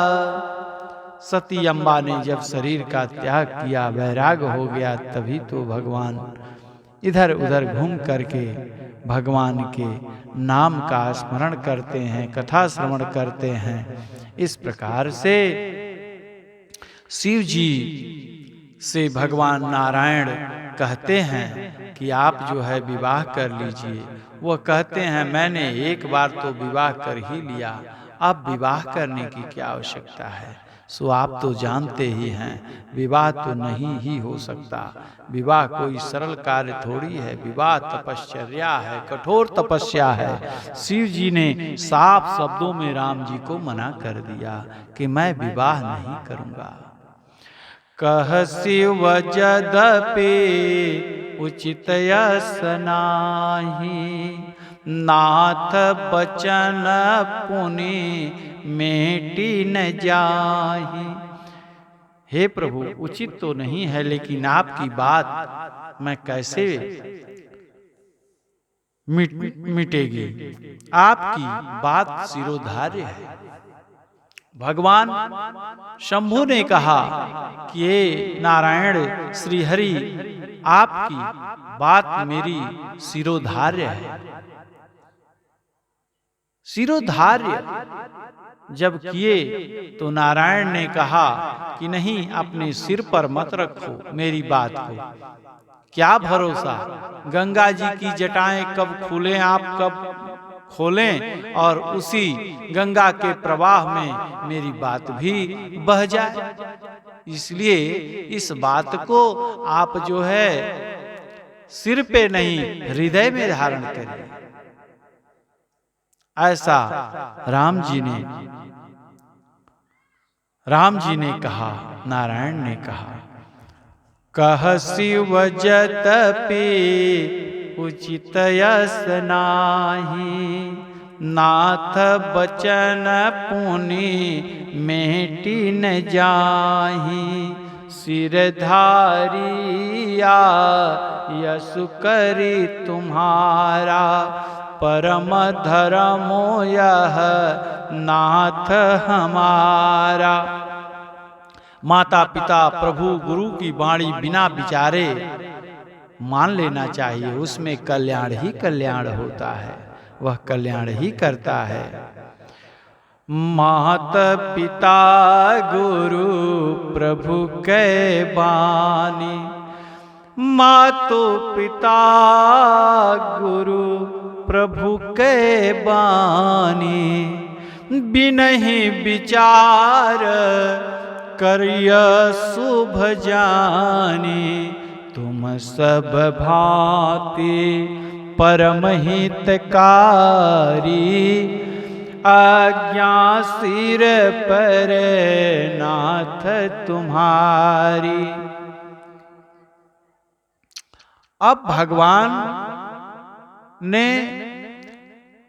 सती अम्बा ने जब शरीर का त्याग किया, वैराग हो गया, तभी तो भगवान इधर उधर घूम करके भगवान के नाम का स्मरण करते हैं, कथा श्रवण करते हैं। इस प्रकार से शिव जी से भगवान नारायण कहते हैं कि आप जो है विवाह कर लीजिए। वह कहते हैं मैंने एक बार तो विवाह कर ही लिया, अब विवाह करने की क्या आवश्यकता है। सो आप तो जानते ही हैं विवाह तो नहीं ही हो सकता। विवाह कोई सरल कार्य थोड़ी है, विवाह तपश्चर्या है, कठोर तपस्या है। शिव जी ने साफ शब्दों में राम जी को मना कर दिया कि मैं विवाह नहीं करूंगा। कह शिव जदपि उचित यस नाही, नाथ बचन पुनि मेटी न जाहि। हे प्रभु, उचित तो नहीं है, लेकिन आपकी बात मैं कैसे मिटेगी। आपकी बात शिरोधार्य है। भगवान शंभु ने कहा कि ये नारायण श्रीहरि, आपकी बात मेरी शिरोधार्य है। शिरोधार्य जब किए तो नारायण ने कहा कि नहीं, अपने सिर पर मत रखो मेरी बात को। क्या भरोसा, गंगा जी की जटाएं कब खुलें, आप कब खोलें और उसी गंगा के प्रवाह में मेरी बात भी बह जाए। इसलिए इस बात को आप जो है सिर पे नहीं हृदय में धारण करें। ऐसा राम जी ने कहा, नारायण ने कहा। कह शिव जतपि उचित यस नाही, नाथ बचन पुनि मेटी न जाहि। सिरधारिया यसु करी तुम्हारा, परम धर्मो यह नाथ हमारा। माता पिता प्रभु गुरु की वाणी बिना विचारे मान लेना चाहिए, उसमें कल्याण ही कल्याण होता है, वह कल्याण ही करता है। माता पिता गुरु प्रभु कै बानी, मातो पिता गुरु प्रभु कै बानी, बिनहि विचार करिय शुभ जानी, तुम सब भांति परम हितकारी, आज्ञा सिर पर नाथ तुम्हारी। अब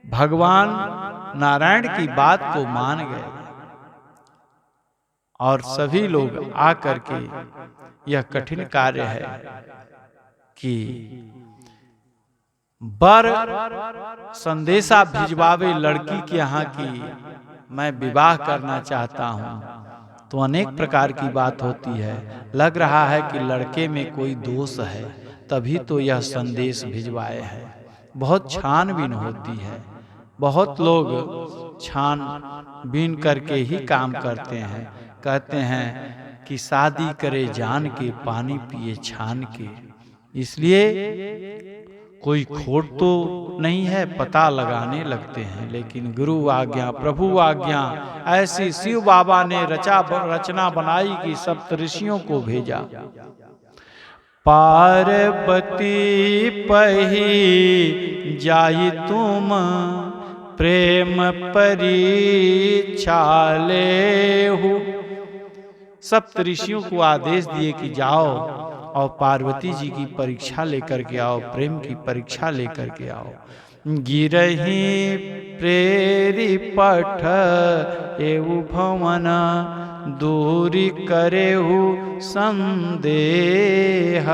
भगवान नारायण की बात को मान गए और सभी लोग आकर के, यह कठिन कार्य है कि बर संदेशा भिजवावे लड़की के यहाँ की मैं विवाह करना चाहता हूँ, तो अनेक प्रकार की बात होती है। लग रहा है कि लड़के में कोई दोष है, तभी तो यह संदेश भिजवाए हैं। बहुत छानबीन होती है, बहुत लोग छानबीन करके ही काम करते हैं। कहते हैं कि शादी करे जान के, पानी पिए छान के। इसलिए कोई खोट तो नहीं है, पता लगाने लगते हैं। लेकिन गुरु आज्ञा प्रभु आज्ञा ऐसी शिव बाबा ने रचना बनाई कि सप्तऋषियों को भेजा। पार्वती पही जाई तुम प्रेम परीक्षा लेहु। सप्तऋषियों को आदेश दिए कि जाओ और पार्वती जी की परीक्षा लेकर के आओ, प्रेम की परीक्षा लेकर के आओ। गिरही प्रेरी पठ एवं भवन, दूरी करेहु संदेह।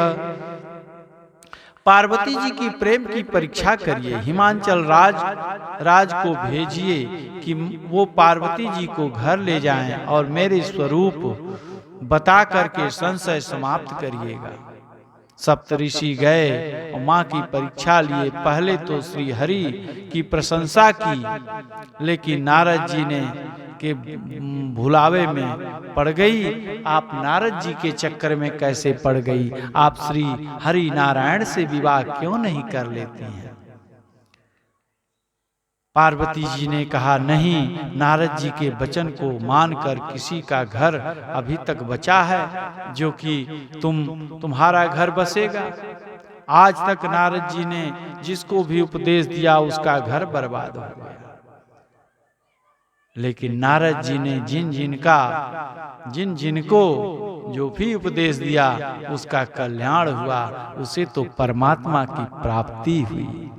पार्वती जी की प्रेम की परीक्षा करिए, हिमांचल राज को भेजिए कि वो पार्वती जी को घर ले जाएं और मेरे स्वरूप बता करके संशय समाप्त करिएगा। सप्तऋषि गए और माँ की परीक्षा लिए। पहले तो श्री हरि की प्रशंसा की, लेकिन नारद जी ने के भुलावे में पड़ गई। आप नारद जी के चक्कर में कैसे पड़ गई? आप श्री हरि नारायण से विवाह क्यों नहीं कर लेती हैं? पार्वती जी ने कहा नहीं, नारद जी के वचन को मानकर किसी का घर अभी तक बचा है जो कि तुम्हारा घर बसेगा। आज तक नारद जी ने जिसको भी उपदेश दिया उसका घर बर्बाद हो गया। लेकिन नारद जी ने जिन जिनको जो भी उपदेश दिया उसका कल्याण हुआ, उसे तो परमात्मा की प्राप्ति हुई।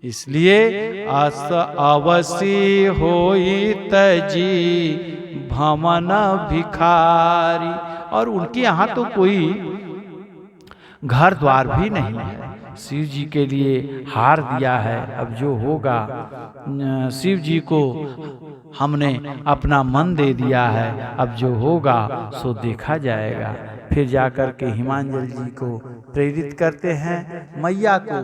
इसलिए अवसी होई तजी भमन भिखारी। और उनके यहाँ तो कोई घर द्वार भी नहीं है। शिव जी के लिए हार दिया है, अब जो होगा, शिव जी को हमने अपना मन दे दिया है, अब जो होगा सो देखा जाएगा। फिर जाकर के हिमांचल जी को प्रेरित करते हैं। मैया को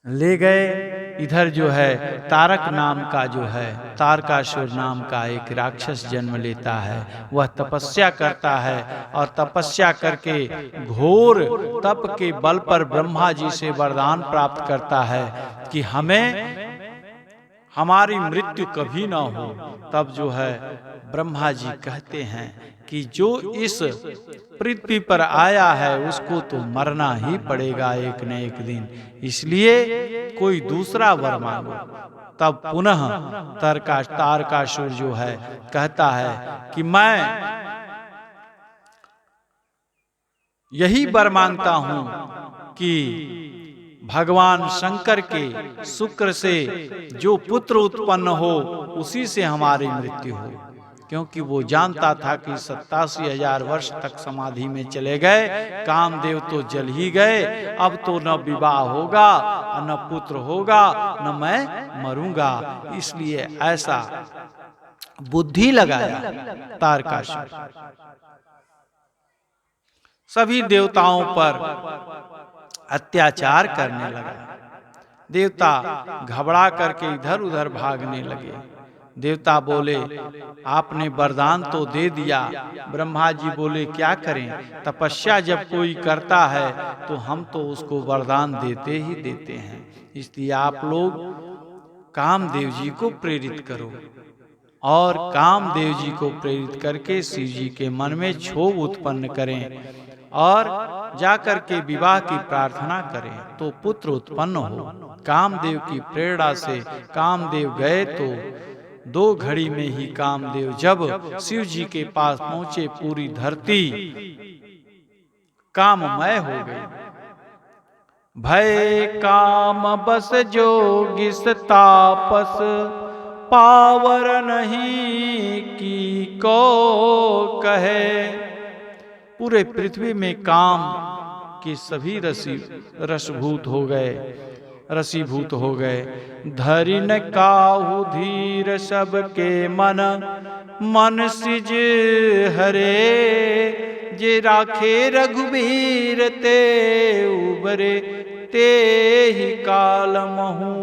ले गए। इधर जो है तारक नाम का जो है, तारकासुर नाम का एक राक्षस जन्म लेता है। वह तपस्या करता है और तपस्या करके घोर तप के बल पर ब्रह्मा जी से वरदान प्राप्त करता है कि हमारी मृत्यु कभी ना हो। तब जो है ब्रह्मा जी कहते हैं कि जो इस पृथ्वी पर आया है उसको तो मरना ही पड़ेगा एक न एक दिन, इसलिए कोई दूसरा वर मांगो। तब पुनः तारकासुर जो है कहता है कि मैं यही वर मांगता हूं कि भगवान शंकर के शुक्र से जो पुत्र उत्पन्न हो उसी से हमारी मृत्यु हो। क्योंकि वो जानता था कि 87,000 वर्ष तक समाधि में चले गए, कामदेव तो जल ही गए, अब तो न विवाह होगा, न पुत्र होगा, न मैं मरूंगा। इसलिए ऐसा बुद्धि लगाया तारकासुर। सभी देवताओं पर अत्याचार करने लगा। देवता घबरा करके इधर उधर भागने लगे। देवता बोले, आपने वरदान तो दे दिया। ब्रह्मा जी बोले, क्या करें, तपस्या जब कोई करता है तो हम तो उसको वरदान देते ही देते हैं। इसलिए आप लोग कामदेव जी को प्रेरित करो और कामदेव जी को प्रेरित करके शिव जी के मन में क्षोभ उत्पन्न करें और जाकर के विवाह की प्रार्थना करें तो पुत्र उत्पन्न हो। कामदेव की प्रेरणा से कामदेव गए तो 2 घड़ी में ही कामदेव जब शिव जी के पास पहुंचे, पूरी धरती काममय हो गई। भय काम बस जोगिस तापस, पावर नहीं की को कहे। पूरे पृथ्वी में काम के सभी रसभूत हो गए, रसीभूत हो गए। धरि न काहू धीर सबके मन, मन सिज हरे। जे राखे रघुबीर ते उबरे, ते ही काल महू।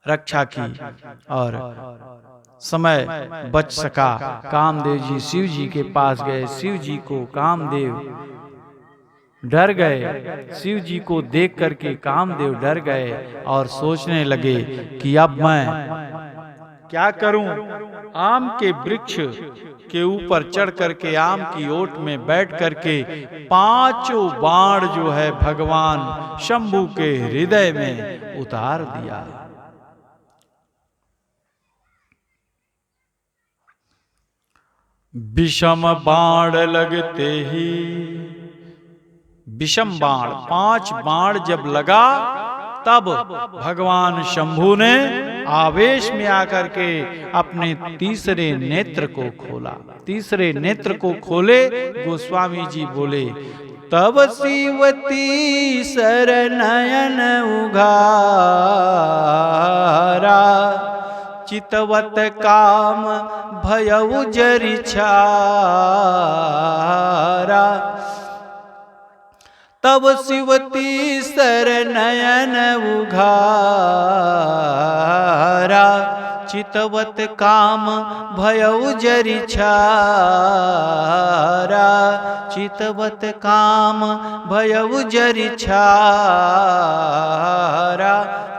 रक्षा की और समय बच सका। कामदेव जी शिव जी के पास गए। शिव जी को कामदेव डर गए। शिव जी को देख करके कामदेव डर गए और सोचने लगे कि अब मैं क्या करूं। आम के वृक्ष के ऊपर चढ़ करके आम की ओट में बैठ करके 5 बाण जो है भगवान शंभू के हृदय में उतार दिया। विषम बाण लगते ही, विषम बाण 5 बाण जब लगा तब भगवान शंभू ने आवेश में आकर के अपने तीसरे नेत्र को खोला। तीसरे नेत्र को खोले। गोस्वामी जी बोले, तब शिव तीसर नयन उघारा, चितवत काम भयउ जरि छारा। तब शिव तीसर नयन उघारा, चितवत काम भयउ जरि छारा। चितवत काम भयउ जरि छारा।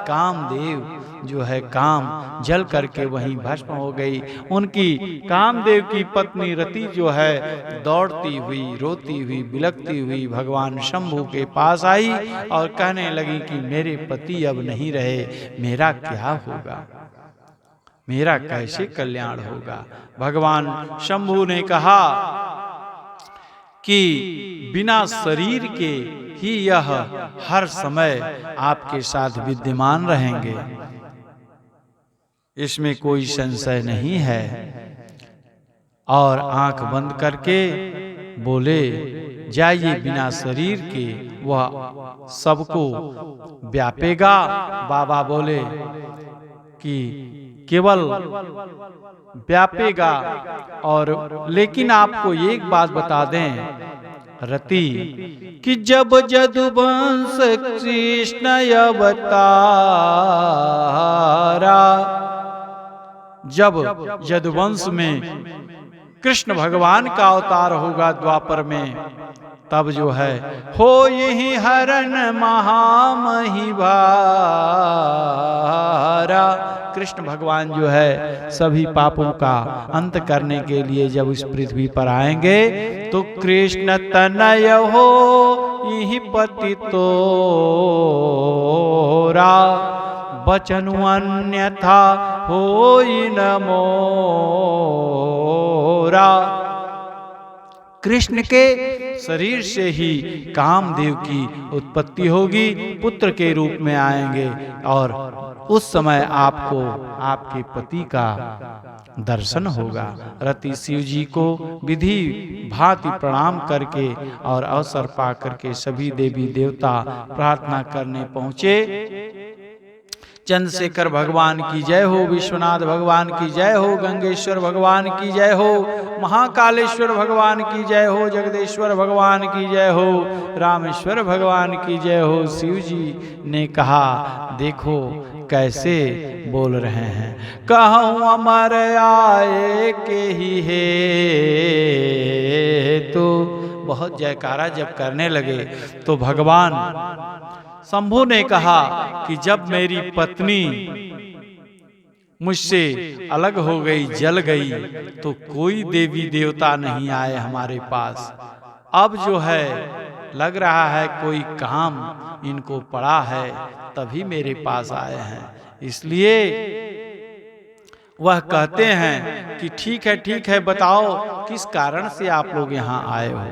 कामदेव जो है काम जल करके वहीं भस्म हो गई। उनकी कामदेव की पत्नी रति जो है दौड़ती हुई, रोती हुई, बिलखती हुई भगवान शंभू के पास आई और कहने लगी कि मेरे पति अब नहीं रहे, मेरा क्या होगा, मेरा कैसे कल्याण होगा। भगवान शंभू ने कहा कि बिना शरीर के ही यह हर समय आपके साथ विद्यमान रहेंगे, इसमें कोई संशय नहीं है। और आंख बंद करके बोले, जाइए बिना शरीर के वह सबको व्यापेगा। बाबा बोले कि केवल व्यापेगा और लेकिन आपको एक बात बता दें रति कि जब जदुवंश कृष्ण अवतारा, जब यदुवंश में कृष्ण भगवान का अवतार होगा द्वापर में, तब जो है हो यही हरण महामहिभारा। कृष्ण भगवान जो है सभी पापों का अंत करने के लिए जब इस पृथ्वी पर आएंगे तो कृष्ण तनय हो यही पति तोरा, बचनु अन्यथा होई न मोरा। कृष्ण के शरीर से ही कामदेव की उत्पत्ति होगी, पुत्र के रूप में आएंगे और उस समय आपको आपके पति का दर्शन होगा। रति शिव जी को विधि भांति प्रणाम करके और अवसर पा करके सभी देवी देवता प्रार्थना करने पहुंचे चंद्रशेखर भगवान की जय हो, विश्वनाथ भगवान की जय हो, गंगेश्वर भगवान की जय हो, महाकालेश्वर भगवान की जय हो, जगदेश्वर भगवान की जय हो, रामेश्वर भगवान की जय हो। शिव जी ने कहा देखो कैसे बोल रहे हैं, कहूँ अमर आए के ही है, तो बहुत जयकारा जब करने लगे तो भगवान शंभु ने कहा कि जब मेरी पत्नी मुझसे अलग हो गई, जल गई, तो कोई देवी देवता नहीं आए हमारे पास। अब जो है लग रहा है कोई काम इनको पड़ा है, तभी मेरे पास आए हैं। इसलिए वह कहते हैं कि ठीक है बताओ किस कारण से आप लोग यहाँ आए हो।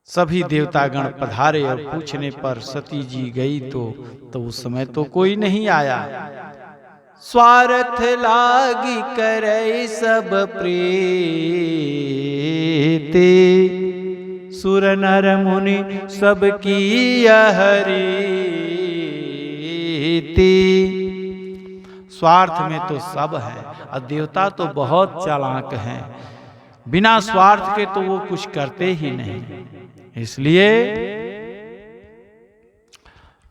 सभी देवतागण पधारे और पूछने पर सती जी गई तो उस समय तो कोई नहीं आया। स्वार्थ लागी करे सब प्रीति, सुर नर मुनि सब की हरीति। स्वार्थ में तो सब है और देवता तो बहुत चालाक हैं, बिना स्वार्थ के तो वो कुछ करते ही नहीं। इसलिए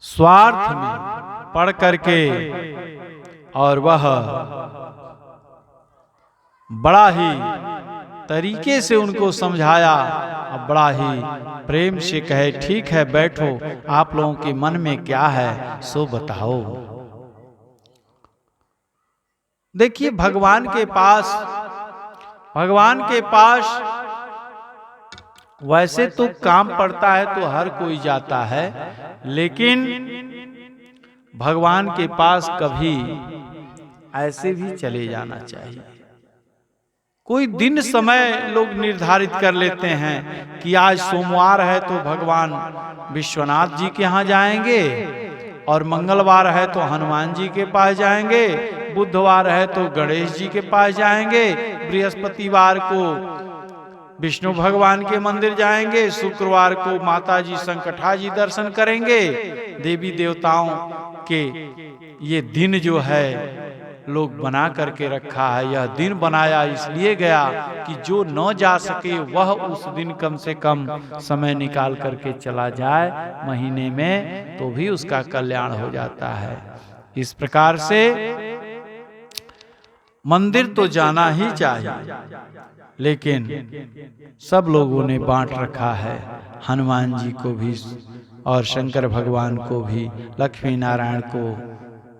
स्वार्थ में पढ़ करके और वह बड़ा ही तरीके से उनको समझाया और बड़ा ही प्रेम से कहे ठीक है बैठो, आप लोगों के मन में क्या है सो बताओ। देखिए भगवान के पास वैसे तो काम पड़ता है तो हर कोई जाता है, लेकिन भगवान के पास कभी ऐसे भी चले जाना चाहिए। कोई दिन समय लोग निर्धारित कर लेते हैं कि आज सोमवार है तो भगवान विश्वनाथ जी के यहाँ जाएंगे, और मंगलवार है तो हनुमान जी के पास जाएंगे, बुधवार है तो गणेश जी के पास जाएंगे, बृहस्पतिवार को विष्णु भगवान के मंदिर जाएंगे, शुक्रवार को माता जी संकटा जी दर्शन करेंगे। देवी देवताओं के ये दिन जो है लोग बना करके रखा है। यह दिन बनाया इसलिए गया कि जो न जा सके वह उस दिन कम से कम समय निकाल करके चला जाए महीने में, तो भी उसका कल्याण हो जाता है। इस प्रकार से मंदिर तो जाना ही चाहिए, लेकिन सब लोगों ने बांट रखा है, हनुमान जी को भी और शंकर भगवान को भी, लक्ष्मी नारायण को,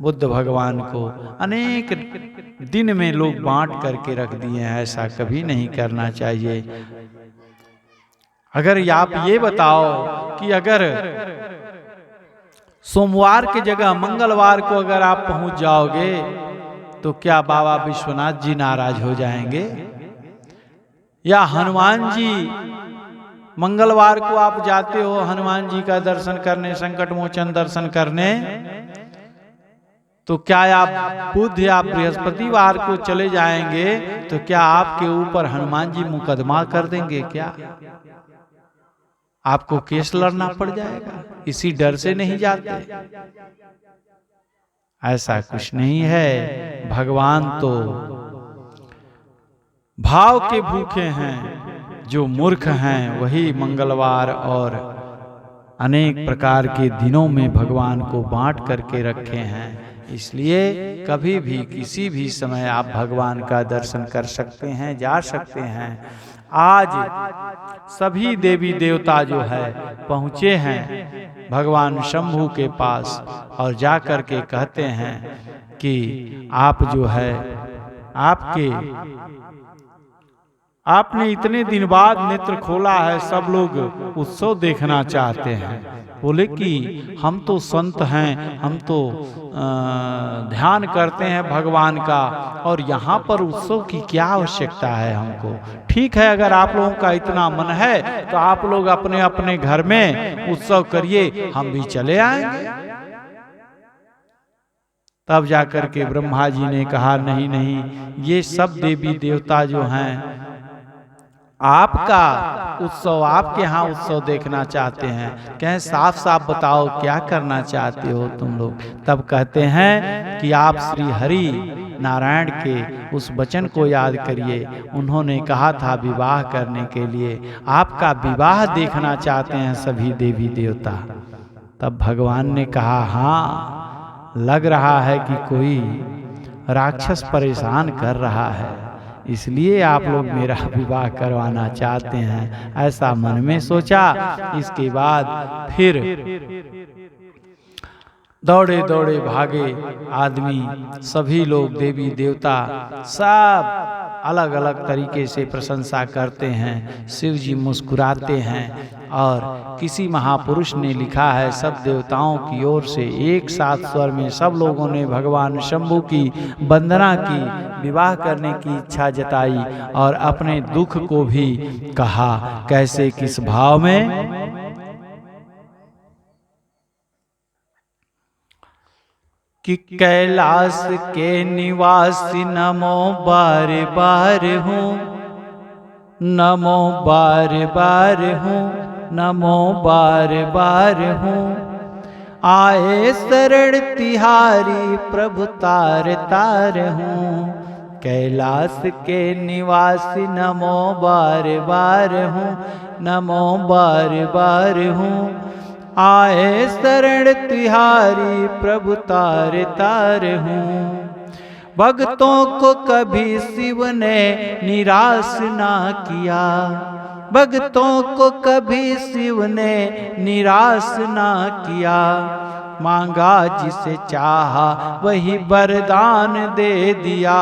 बुद्ध भगवान को, अनेक दिन में लोग बांट करके रख दिए हैं। ऐसा कभी नहीं करना चाहिए। अगर आप ये बताओ कि अगर सोमवार की जगह मंगलवार को अगर आप पहुंच जाओगे तो क्या बाबा विश्वनाथ जी नाराज हो जाएंगे? या हनुमान जी मंगलवार को आप जाते हो हनुमान जी का दर्शन करने, संकट मोचन दर्शन करने, तो क्या आप बुध या बृहस्पतिवार को चले जाएंगे तो क्या आपके ऊपर हनुमान जी मुकदमा कर देंगे? क्या आपको केस लड़ना पड़ जाएगा? इसी डर से नहीं जाते। ऐसा कुछ नहीं है। भगवान तो भाव के भूखे हैं, जो मूर्ख हैं वही मंगलवार और अनेक प्रकार के दिनों में भगवान को बांट करके रखे हैं। इसलिए कभी भी किसी भी समय आप भगवान का दर्शन कर सकते हैं, जा सकते हैं। आज सभी देवी देवता जो है पहुँचे हैं भगवान शंभू के पास और जा कर के कहते हैं कि आप जो है आपने इतने दिन बाद नेत्र खोला है, सब लोग उत्सव देखना चाहते हैं। बोले कि हम तो संत हैं, हम तो ध्यान करते हैं भगवान का, और यहाँ पर उत्सव की क्या आवश्यकता है हमको? ठीक है, अगर आप लोगों का इतना मन है तो आप लोग अपने अपने घर में उत्सव करिए, हम भी चले आएंगे। तब जाकर के ब्रह्मा जी ने कहा नहीं, ये सब देवी देवता जो हैं आपका उत्सव, आपके यहाँ उत्सव देखना चाहते हैं। कहें साफ साफ बताओ क्या करना चाहते हो तुम लोग। तब कहते हैं कि आप श्री हरि नारायण के उस वचन को याद करिए। उन्होंने कहा था विवाह करने के लिए, आपका विवाह देखना चाहते हैं सभी देवी देवता। तब भगवान ने कहा, हाँ लग रहा है कि कोई राक्षस परेशान कर रहा है, इसलिए आप लोग मेरा विवाह करवाना चाहते हैं। ऐसा मन में सोचा। इसके बाद फिर दौड़े दौड़े भागे आदमी, सभी लोग देवी देवता सब अलग अलग तरीके से प्रशंसा करते हैं। शिव जी मुस्कुराते हैं। और किसी महापुरुष ने लिखा है, सब देवताओं की ओर से एक साथ स्वर में सब लोगों ने भगवान शंभु की वंदना की, विवाह करने की इच्छा जताई और अपने दुख को भी कहा। कैसे, किस भाव में? कि कैलाश के निवासी नमो बार बार हूँ, नमो बार बार हूँ, नमो बार बार हूँ। आए शरण तिहारी प्रभु तार तार हूँ। कैलाश के निवासी नमो बार बार हूँ, नमो बार बार हूँ। आए शरण तिहारी प्रभु तार तार हूँ। भक्तों को कभी शिव ने निराश ना किया, भक्तों को कभी शिव ने निराश ना किया। मांगा जिसे चाहा वही वरदान दे दिया,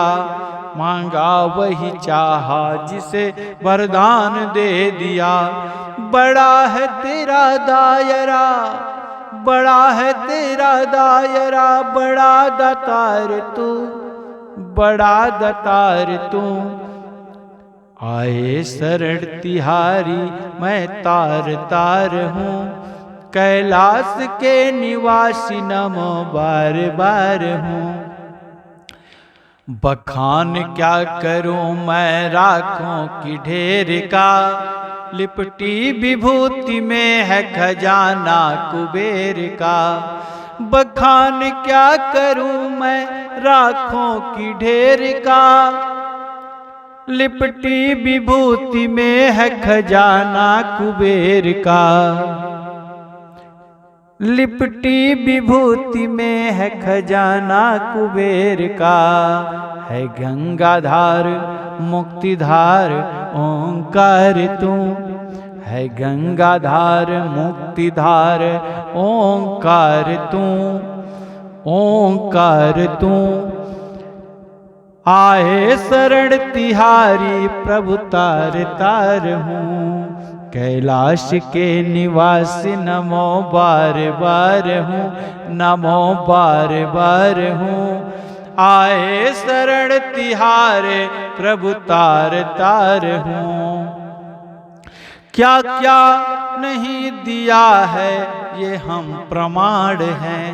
मांगा वही चाहा जिसे वरदान दे दिया। बड़ा है तेरा दायरा, बड़ा है तेरा दायरा, बड़ा दातार तू, बड़ा दातार तू। आए शरण तिहारी मैं तार तार हूँ। कैलाश के निवासी नमो बार बार हूँ। बखान क्या करूं मैं राखों की ढेर का, लिपटी विभूति में है खजाना कुबेर का। बखान क्या करूं मैं राखों की ढेर का, लिपटी विभूति में है खजाना कुबेर का। लिपटी विभूति में है खजाना कुबेर का। है गंगाधार मुक्तिधार ओंकार तू, है गंगाधार मुक्तिधार ओंकार तू, ओंकार तू। आए शरण तिहारी प्रभु तार तार हूँ। कैलाश के निवासी नमो बार बार हूँ, नमो बार बार हूँ। आए शरण तिहारे प्रभु तार तार हूँ। क्या क्या नहीं दिया है ये हम प्रमाण हैं,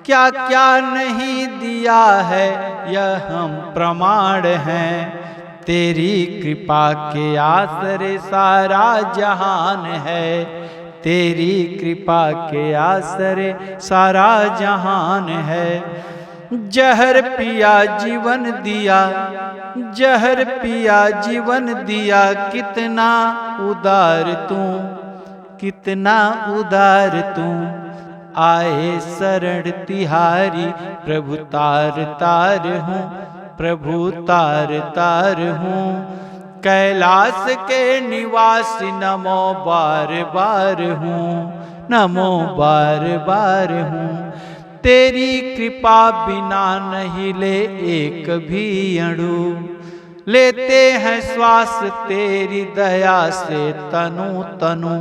क्या क्या नहीं दिया है यह हम प्रमाण हैं। तेरी कृपा के आसरे सारा जहान है, तेरी कृपा के आसरे सारा जहान है। जहर पिया जीवन दिया, जहर पिया जीवन दिया, कितना उदार तू, कितना उदार तू। आए शरण तिहारी प्रभु तार तार हूँ, प्रभु तार तार हूँ। कैलाश के निवासी नमो बार बार हूँ, नमो बार बार हूँ। तेरी कृपा बिना नहीं ले एक भी अणु, लेते हैं श्वास तेरी दया से तनु तनु।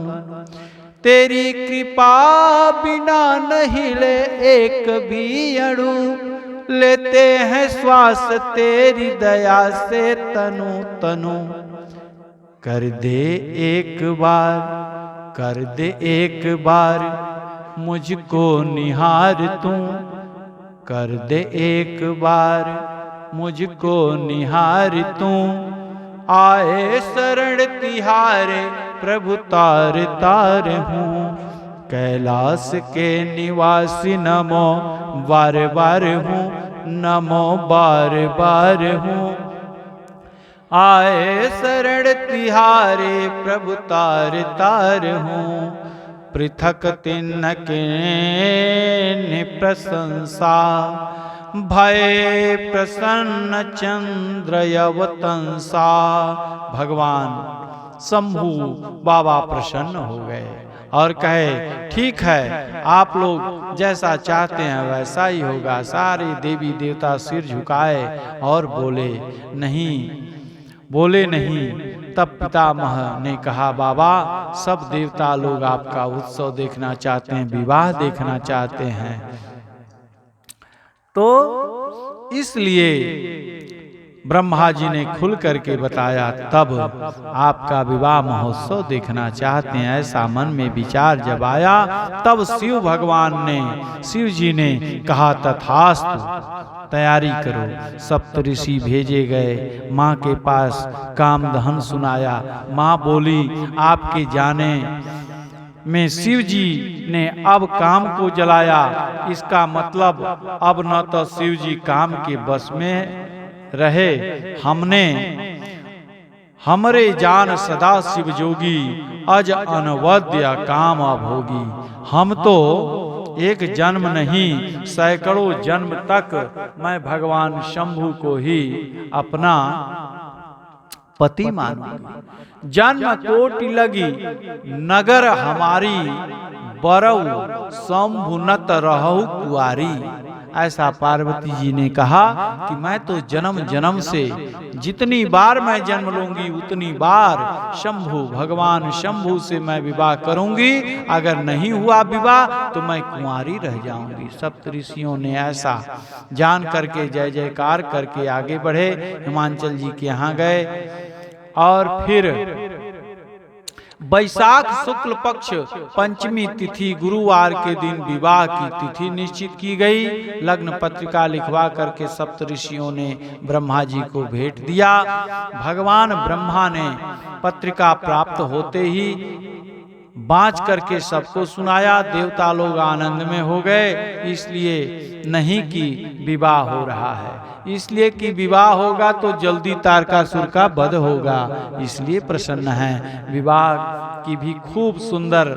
तेरी कृपा बिना नहीं ले एक भी अणु, लेते हैं श्वास तेरी दया से तनु तनु। कर दे एक बार, कर दे एक बार मुझको निहार तू, कर दे एक बार मुझको निहार तू। आए शरण तिहारे प्रभु तार तार हूँ। कैलाश के निवासी नमो बार बार हूँ, नमो बार बार हूँ। आए शरण तिहारे प्रभु तार तार हूँ। पृथक तिनके प्रशंसा भय प्रसन्न चंद्र अवतंसा। भगवान शंभु बाबा प्रसन्न हो गए और कहे ठीक है, आप लोग जैसा चाहते हैं वैसा ही होगा। सारे देवी देवता सिर झुकाए और बोले नहीं। तब पितामह ने कहा बाबा, सब देवता लोग आपका उत्सव देखना चाहते हैं, विवाह देखना चाहते हैं, तो इसलिए ब्रह्मा जी ने खुल करके बताया। तब आपका विवाह महोत्सव देखना चाहते हैं, ऐसा मन में विचार जब आया, तब शिव जी ने कहा तथास्तु, तैयारी करो। सप्तऋषि भेजे गए, माँ के पास काम दहन सुनाया। माँ बोली आपके जाने में शिव जी ने अब काम को जलाया, इसका मतलब अब न तो शिव जी काम के बस में रहे। हमरे जान सदा शिव जोगी, अज अनवद्य काम अभोगी। हम तो एक जन्म नहीं, सैकड़ों जन्म तक मैं भगवान शंभु को ही अपना पति मानूंगी। जन्म कोटि लगी नगर हमारी, बरऊ शंभुनत रहु कुआरी। ऐसा पार्वती जी ने कहा कि मैं तो जन्म जन्म से जितनी बार मैं जन्म लूंगी उतनी बार भगवान शंभु से मैं विवाह करूंगी। अगर नहीं हुआ विवाह तो मैं कुंवारी रह जाऊंगी। सप्तऋषियों ने ऐसा जान करके जय जयकार करके आगे बढ़े, हिमांचल जी के यहाँ गए और फिर वैशाख शुक्ल पक्ष पंचमी तिथि गुरुवार के दिन विवाह की तिथि निश्चित की गई। लग्न पत्रिका लिखवा करके सप्तऋषियों ने ब्रह्मा जी को भेंट दिया। भगवान ब्रह्मा ने पत्रिका प्राप्त होते ही बाँच करके सबको सुनाया। देवता लोग आनंद में हो गए, इसलिए नहीं कि विवाह हो रहा है, इसलिए कि विवाह होगा तो जल्दी तारकासुर का वध होगा, इसलिए प्रसन्न है। विवाह की भी खूब सुंदर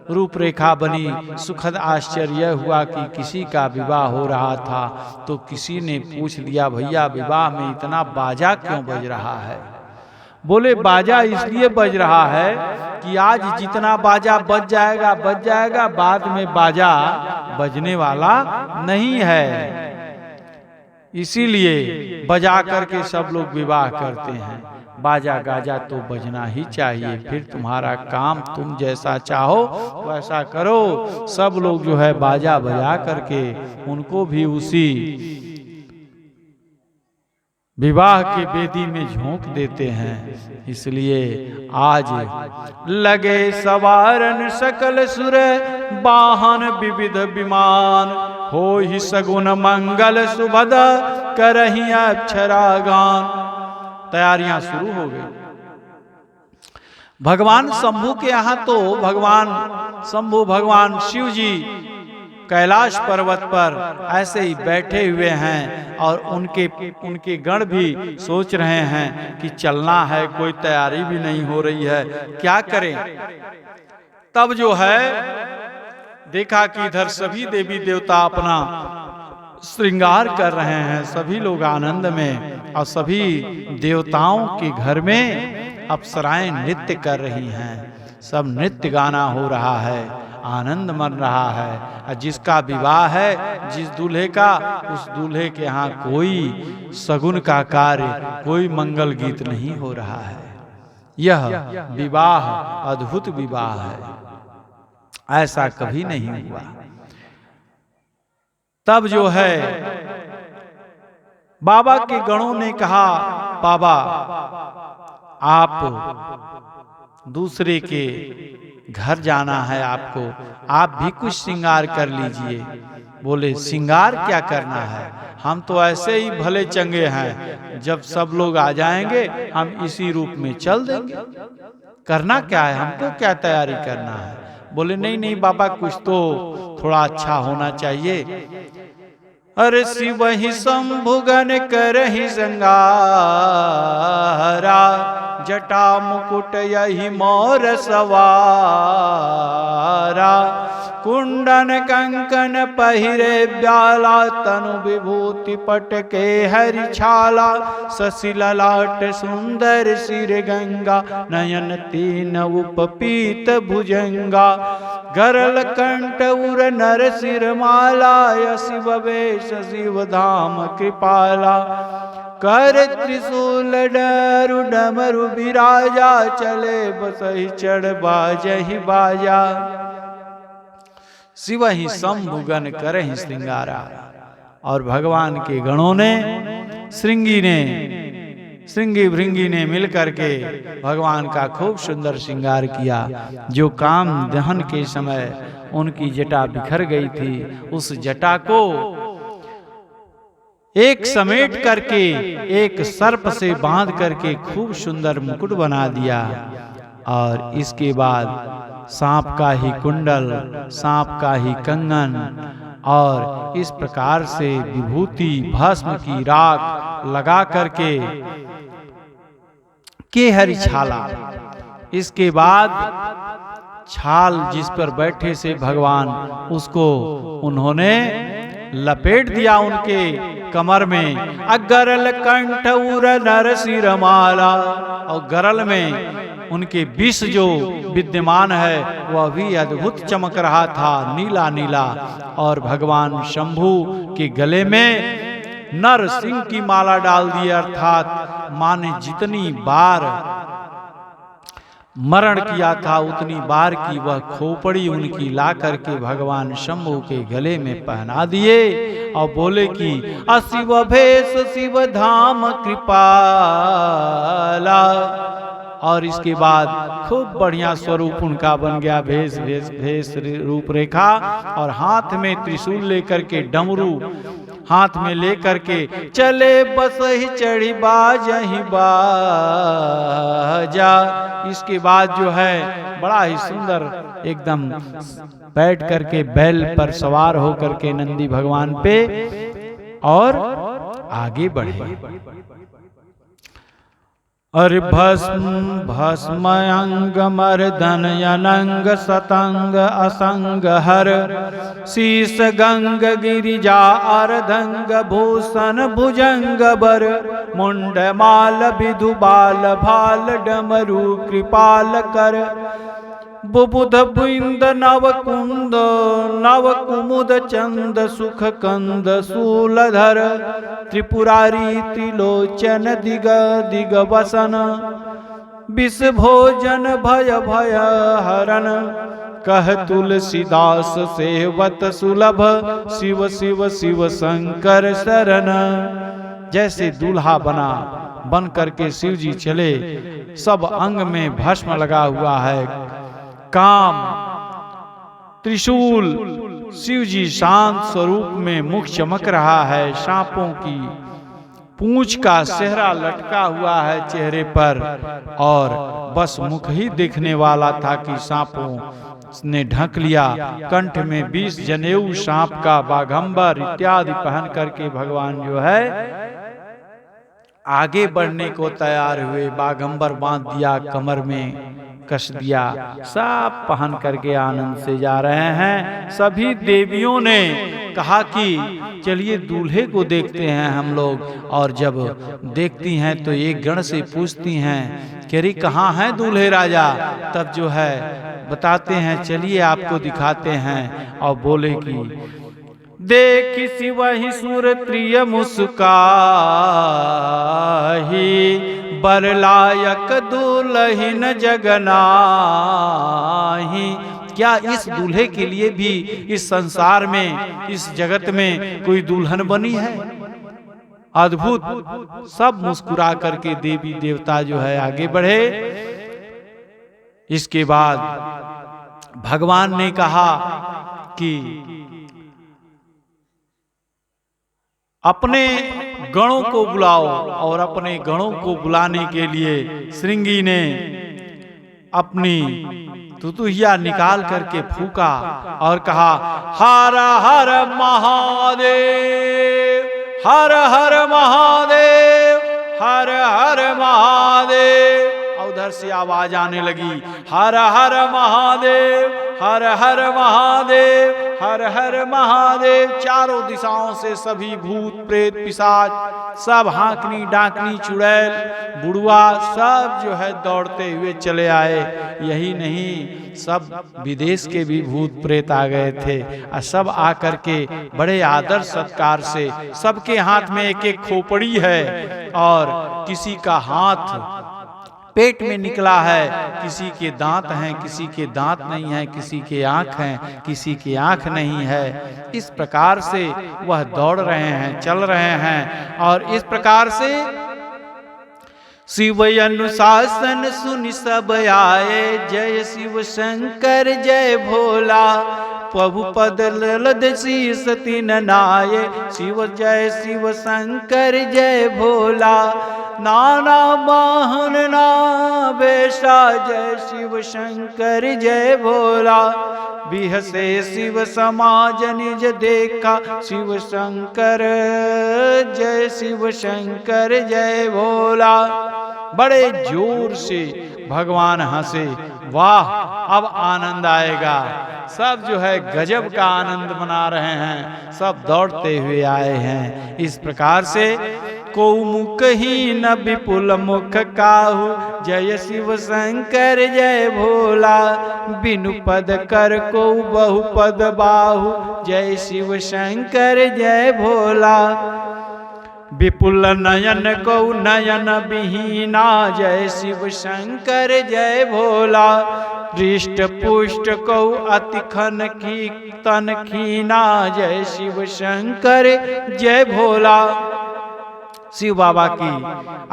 रूपरेखा बनी। सुखद आश्चर्य हुआ कि किसी का विवाह हो रहा था तो किसी ने पूछ लिया, भैया विवाह में इतना बाजा क्यों बज रहा है? बोले बाजा इसलिए बज रहा है कि आज जितना बाजा बज जाएगा, बाद में बाजा बजने वाला नहीं है, इसीलिए बजा करके सब लोग विवाह करते हैं। बाजा गाजा तो बजना ही चाहिए, फिर तुम्हारा काम तुम जैसा चाहो वैसा करो। सब लोग जो है बाजा बजा करके उनको भी उसी विवाह की वेदी में झोंक देते हैं। इसलिए आज लगे सवारन सकल सुर, वाहन विविध विमान, हो ही सगुन मंगल सुभद, करही अक्षरागान। तैयारियां शुरू हो गई। भगवान शंभु के यहाँ तो भगवान शिव जी कैलाश पर्वत पर ऐसे ही बैठे हुए हैं और उनके गण भी सोच रहे हैं कि चलना है, कोई तैयारी भी नहीं हो रही है, क्या करें। तब जो है देखा कि इधर सभी देवी देवता अपना श्रृंगार कर रहे हैं, सभी लोग आनंद में, और सभी देवताओं के घर में अप्सराएं नृत्य कर रही हैं। सब नृत्य गाना हो रहा है, आनंद मन रहा है। जिसका विवाह है, जिस दूल्हे का, उस दूल्हे के यहाँ कोई सगुन का कार्य, कोई मंगल गीत नहीं हो रहा है। यह विवाह अद्भुत विवाह है, ऐसा कभी नहीं हुआ। तब जो है बाबा के गणों ने कहा, बाबा आप दूसरे के घर जाना है आपको, आप भी कुछ श्रृंगार कर लीजिए। बोले श्रृंगार क्या करना है, हम तो ऐसे ही भले चंगे हैं, जब सब लोग आ जाएंगे हम इसी रूप में चल देंगे, करना क्या है, हमको क्या तैयारी करना है। बोले नहीं नहीं बाबा, कुछ तो थोड़ा अच्छा होना चाहिए। अरे शिव ही शंभुगन करहि श्रृंगारा, जटा मुकुट यही मोर सवारा, कुंडन कंकन पहिरे ब्याला, तनु विभूति पटके हरि छाला, शशि ललाट सुंदर सिर गंगा, नयन तीन उपपीत भुजंगा, गरल कंठ उर नर सिर माला, शिव वेश शिव धाम कृपाला, कर त्रिशूल डरु डमरु विराजा, चले बसहि चढ़ बाजहि बाजा, शिव ही शंभुगन करहि श्रृंगारा। और भगवान के गणों ने, श्रृंगी भृंगी ने मिलकर के भगवान का खूब सुंदर श्रृंगार किया। जो काम दहन के समय उनकी जटा बिखर गई थी, उस जटा को एक समेट करके एक सर्प से बांध करके खूब सुंदर मुकुट बना दिया। और इसके बाद सांप का ही कुंडल, सांप का ही कंगन, और इस प्रकार से विभूति भस्म की राख लगा करके केहरी छाला। इसके बाद छाल जिस पर बैठे से भगवान, उसको उन्होंने लपेट दिया उनके कमर में। अगरल कंठ उर नर सिर माला, और गरल में उनके विष जो विद्यमान है वह भी अद्भुत चमक रहा था, नीला नीला। और भगवान शंभु के गले में नर सिंह की माला डाल दी, अर्थात माने जितनी बार मरण किया था उतनी बार की वह खोपड़ी उनकी ला करके भगवान शंभु के गले में पहना दिए। और बोले कि अशिव भेष शिव धाम कृपाला। और इसके बाद खूब बढ़िया स्वरूप उनका बन गया, भेष भेष भेष रूपरेखा, और हाथ में त्रिशूल लेकर के, डमरू हाथ में लेकर के चले बस ही चढ़ी बाजहि बाजा। इसके बाद जो है बड़ा ही सुंदर एकदम बैठ करके बैल पर सवार होकर के नंदी भगवान पे और आगे बढ़े। अरे भस्म भस्म अंग मर्दन अनंग सतंग असंग हर, शीस गंग गिरिजा अर्धंग भूषण भुजंग बर, मुंड माल विधु बाल भाल डमरू कृपाल कर, बुबुध बुंद नव कुंद नव कुमुद चंद सुख कंद शूलधर, त्रिपुरारी त्रिलोचन दिग दिग वसन, विष भोजन भय भय हरण, कह तुलसीदास सेवत सुलभ, शिव शिव शिव शंकर शरण। जैसे दूल्हा बन करके शिव जी चले, सब अंग में भस्म लगा हुआ है, काम त्रिशूल, शिव जी शांत स्वरूप में मुख चमक रहा है, सांपों की पूंछ का सेहरा लटका हुआ है चेहरे पर, और बस मुख ही देखने वाला था कि सांपों ने ढक लिया। कंठ में 20 जनेऊ सांप का बाघंबर इत्यादि पहन करके भगवान जो है आगे बढ़ने को तैयार हुए। बाघंबर बांध दिया, कमर में कस दिया, सब पहन करके आनंद से जा रहे हैं। सभी देवियों ने कहा कि चलिए दूल्हे को देखते हैं हम लोग। और जब देखती हैं तो एक गण से पूछती हैं कि अरे कहाँ हैं दूल्हे राजा। तब जो है बताते हैं, चलिए आपको दिखाते हैं। और बोले कि देखि शिव ही सुर त्रिय मुस्काही, बरलायक दुल्हिन जगनाही। क्या इस दूल्हे के लिए भी इस संसार में, इस जगत में कोई दुल्हन बनी है? अद्भुत। सब मुस्कुरा करके देवी देवता जो है आगे बढ़े। इसके बाद भगवान ने कहा कि अपने गणों को बुलाओ, और अपने गणों को बुलाने के लिए श्रृंगी ने अपनी तुतुहिया निकाल करके फूका और कहा, हर हर महादेव, हर हर महादेव, हर हर महादेव। उधर से आवाज आने लगी, हर हर महादेव, हर हर महादेव, हर हर महादेव। चारों दिशाओं से सभी भूत प्रेत पिशाच सब, हांकनी डाकनी चुड़ैल बुढ़वा सब जो है दौड़ते हुए चले आए। यही नहीं, सब विदेश के भी भूत प्रेत आ गए थे, और सब आकर के बड़े आदर सत्कार से, सबके हाथ में एक एक खोपड़ी है, और किसी का हाथ पेट में निकला है, किसी के दांत हैं, किसी के दांत नहीं है, किसी के आंख हैं, किसी की आंख नहीं है। इस प्रकार से वह दौड़ रहे हैं, चल रहे हैं, और इस प्रकार से शिव अनुशासन सुनि सब आए, जय शिव शंकर जय भोला, प्रभु पद ललद शीस तिन नाये, शिव जय शिव शंकर जय भोला, नाना वाहन ना बेशा, जय शिव शंकर जय भोला, बिहसे शिव समाज निज देखा, शिव शंकर जय शिव शंकर जय भोला। बड़े जोर से भगवान हंसे, वाह अब आनंद आएगा। सब जो है गजब का आनंद मना रहे हैं, सब दौड़ते हुए आए हैं। इस प्रकार से को मुख ही न विपुल मुख काहू, जय शिव शंकर जय भोला, बिनु पद कर को बहु पद बाहु, जय शिव शंकर जय भोला, विपुल नयन को नयन विहीना, जय शिव शंकर जय भोला, हृष्ट पुष्ट को अति खन की तन खीना, जय शिव शंकर जय भोला। शिव बाबा की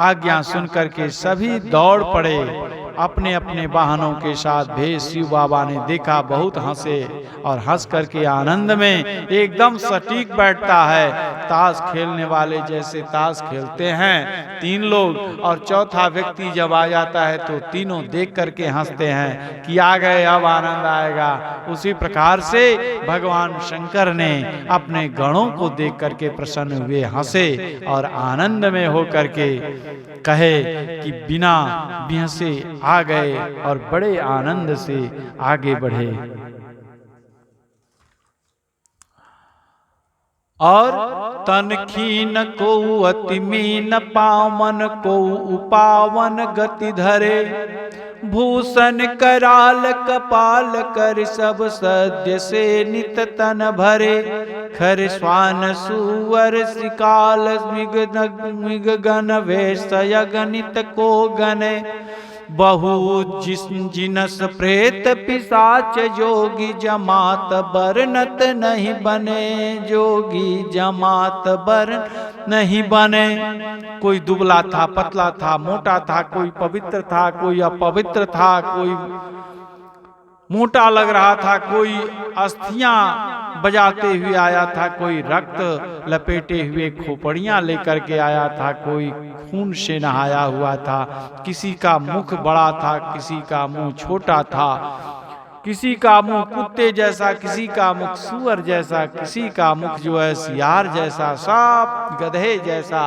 आज्ञा सुनकर के सभी दौड़ पड़े अपने अपने वाहनों के साथ। भेज शिव बाबा ने देखा, बहुत हंसे, और हंस करके आनंद में एकदम सटीक बैठता है। ताश खेलने वाले जैसे ताश खेलते हैं तीन लोग, और चौथा व्यक्ति जब आ जाता है तो तीनों देख करके हंसते हैं कि आ गए, अब आनंद आएगा। उसी प्रकार से भगवान शंकर ने अपने गणों को देख करके प्रसन्न हुए, हंसे, और आनंद में होकर के कहे कि बिना बिहसे आ गए, और बड़े आनंद से आगे बढ़े। और तन खीन को अति मीन, पावन को उपावन गति धरे, भूषण कराल कपाल कर, सब सद्य से नित तन भरे, खर स्वान सुवर शिकाल, मिग गण वेश गणित को गणे, बहु जिनस प्रेत पिशाच, जोगी जमात बरनत नहीं बने, जोगी जमात बरन नहीं बने। कोई दुबला था, पतला था, मोटा था, कोई पवित्र था, कोई अपवित्र था, कोई मोटा लग रहा था, कोई अस्थियां बजाते हुए आया था, कोई रक्त लपेटे हुए खोपड़ियां लेकर के आया था, कोई खून से नहाया हुआ था, किसी का मुख बड़ा था, किसी का मुंह छोटा था, किसी का मुंह कुत्ते जैसा, किसी का मुख सुअर जैसा, किसी का मुख जो है सियार जैसा, सब गधे जैसा,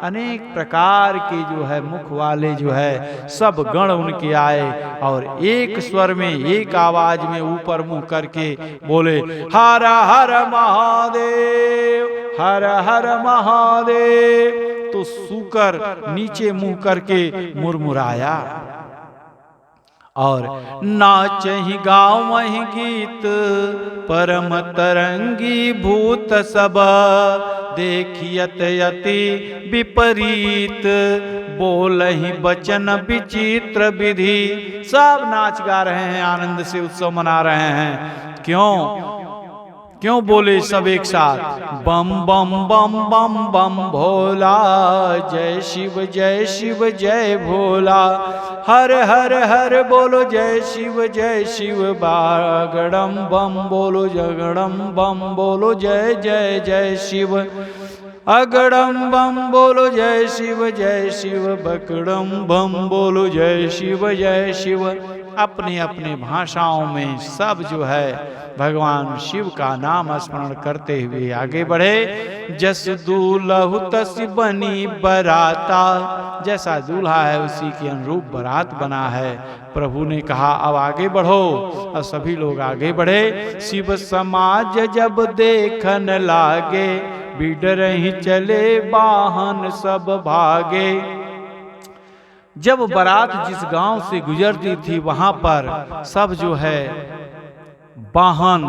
अनेक प्रकार के जो है मुख वाले जो है सब गण उनके आए, और एक स्वर में एक आवाज में ऊपर मुंह करके बोले, हर हर महादेव, हर हर महादेव। तो सूकर नीचे मुंह करके मुरमुराया, और नाचहि गावहि गीत, परम तरंगी भूत सब, देखियत यति विपरीत, बोलहि बचन विचित्र विधि। सब नाच गा रहे हैं, आनंद से उत्सव मना रहे हैं। क्यों बोले सब एक साथ, बम बम बम बम बम भोला, जय शिव जय भोला, हर हर हर बोलो जय शिव बागड़म बम बोलो जगड़म बम बोलो जय जय जय शिव अगड़म बम बोलो जय शिव बकड़म बम बोलो जय शिव। अपने अपने भाषाओं में सब जो है भगवान शिव का नाम स्मरण करते हुए आगे बढ़े। जस दूल्हु तस बनी बराता, जैसा दूल्हा है उसी के अनुरूप बारात बना है। प्रभु ने कहा अब आगे बढ़ो, और सभी लोग आगे बढ़े। शिव समाज जब देखन लागे, बिडर ही चले वाहन सब भागे। जब बारात जिस गांव से गुजरती थी वहां पर सब जो है वाहन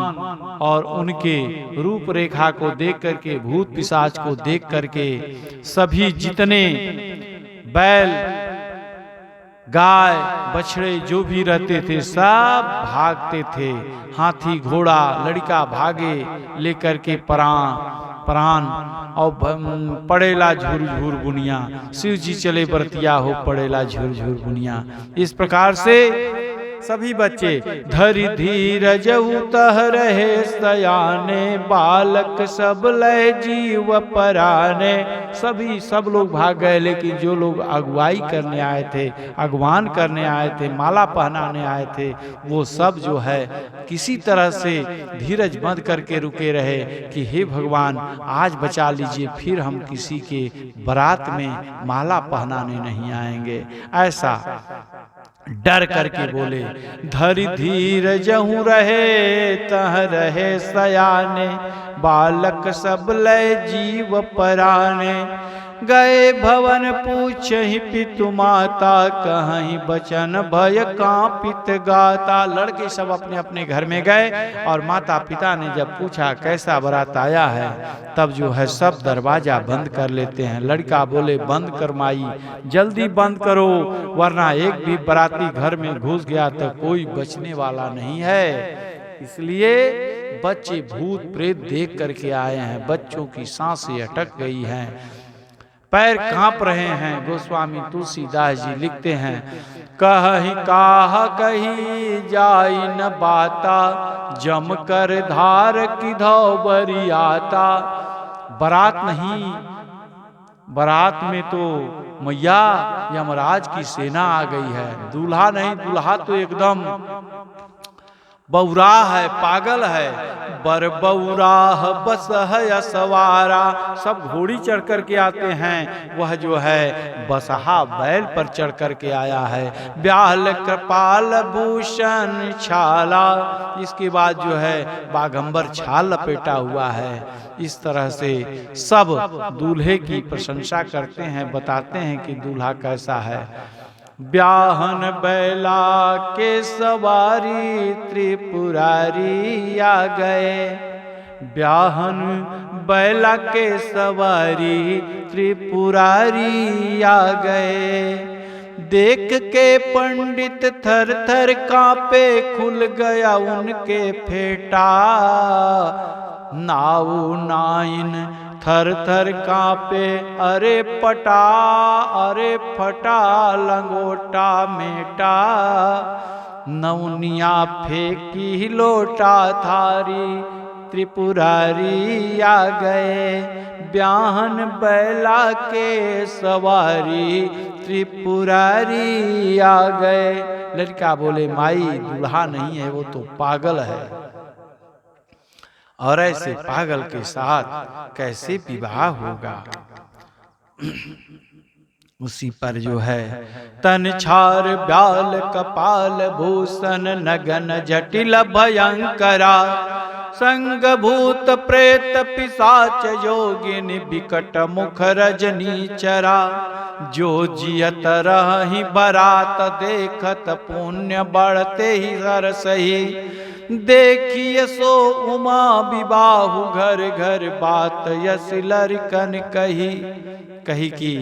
और उनके रूप रेखा को देख करके, भूत पिशाच को देख करके सभी जितने बैल गाय बछड़े जो भी रहते थे सब भागते थे। हाथी घोड़ा लड़का भागे लेकर के प्राण और पड़ेला झूर झूर बुनिया, शिव जी चले बरतिया हो पड़ेला झूर झूर बुनिया। इस प्रकार से सभी बच्चे धरि धीरज उतह रहे सयाने, बालक सब लय जीव पराने। सब लोग भाग गए, लेकिन जो लोग अगुवाई करने आए थे, अगवान करने आए थे, माला पहनाने आए थे, वो सब जो है किसी तरह से धीरज बंद करके रुके रहे कि हे भगवान आज बचा लीजिए, फिर हम किसी के बारात में माला पहनाने नहीं आएंगे। ऐसा डर करके बोले। धरि धीरज हूँ रहे तह रहे सयाने, बालक सब लय जीव पराने। गए भवन पूछहि पितु माता, कहीं बचन भय कांपित गाता। लड़के सब अपने अपने घर में गए और माता पिता ने जब पूछा कैसा बारात आया है, तब जो है सब दरवाजा बंद कर लेते हैं। लड़का बोले बंद कर माई, जल्दी बंद करो, वरना एक भी बाराती घर में घुस गया तो कोई बचने वाला नहीं है। इसलिए बच्चे भूत प्रेत देख करके आए हैं, बच्चों की सांसें अटक गई हैं, पैर कांप रहे हैं। गोस्वामी तुलसीदास जी लिखते हैं, कहि काह कही जाई न बाता, जम कर धार किधौ बरियाता। बारात नहीं, बारात में तो मैया यमराज की सेना आ गई है। दूल्हा नहीं, दूल्हा तो एकदम बौरा है, पागल है। बर बौराह बस है सवारा, सब घोड़ी चढ़ करके आते हैं, वह जो है बसहा बैल पर चढ़ करके आया है। ब्याल कृपाल भूषण छाला, इसके बाद जो है बागंबर छाल लपेटा हुआ है। इस तरह से सब दूल्हे की प्रशंसा करते हैं, बताते हैं कि दूल्हा कैसा है। ब्याहन बैला के सवारी त्रिपुरारी आ गए, ब्याहन बैला के सवारी त्रिपुरारी आ गए। देख के पंडित थर थर कांपे, खुल गया उनके फेटा। नाऊ नाइन थर थर कांपे, अरे पटा अरे फटा लंगोटा मेटा। नौनिया फेंकी लोटा थारी, त्रिपुरारी आ गए। ब्याहन बैला के सवारी त्रिपुरारी आ गए। लड़का बोले माई दूल्हा नहीं है, वो तो पागल है, और ऐसे पागल के साथ कैसे विवाह होगा। उसी पर जो है तन छार ब्याल कपाल भूषण नगन जटिल भयंकरा। संग भूत प्रेत पिशाच योगिनी विकट मुख रजनी चरा। जो जियत रही बारात देखत पुण्य बढ़ते ही सरसही। देखिए सो उमा विबाहु घर घर बात यस लड़कन कही। कही की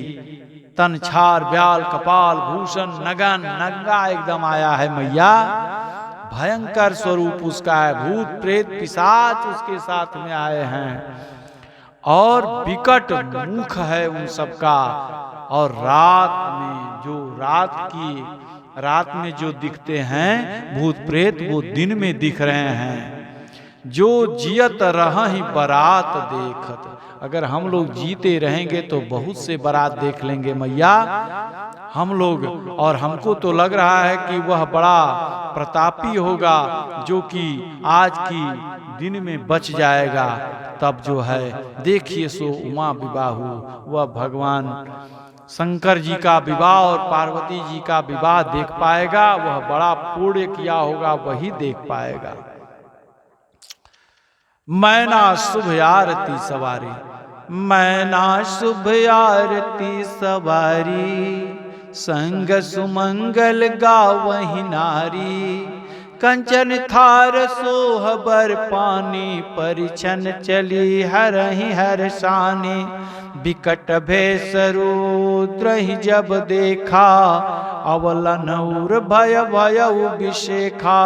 तन छार ब्याल कपाल भूषण नगन, नंगा एकदम आया है मैया, भयंकर स्वरूप उसका है, भूत प्रेत पिशाच उसके साथ में आए हैं, और विकट मुख है उन सबका। और रात में जो रात की रात में जो दिखते हैं भूत प्रेत वो दिन में दिख रहे हैं। जो जियत रही बारात देखत, अगर हम लोग जीते रहेंगे तो बहुत से बारात देख लेंगे मैया हम लोग। और हमको तो लग रहा है कि वह बड़ा प्रतापी होगा जो कि आज की दिन में बच जाएगा। तब जो है देखिए सो उमा विवाह, वह भगवान शंकर जी का विवाह और पार्वती जी का विवाह देख पाएगा। वह बड़ा पुण्य किया होगा वही देख पाएगा। मैना शुभ आरती सवारी, मैना शुभ आरती सवारी, संग सुमंगल गावहि नारी। कंचन थार सोहबर पानी, परिछन चली हरहि हरसानी। बिकट भेष रुद्रहि जब देखा, अवलन उर भय भयउ विशेखा।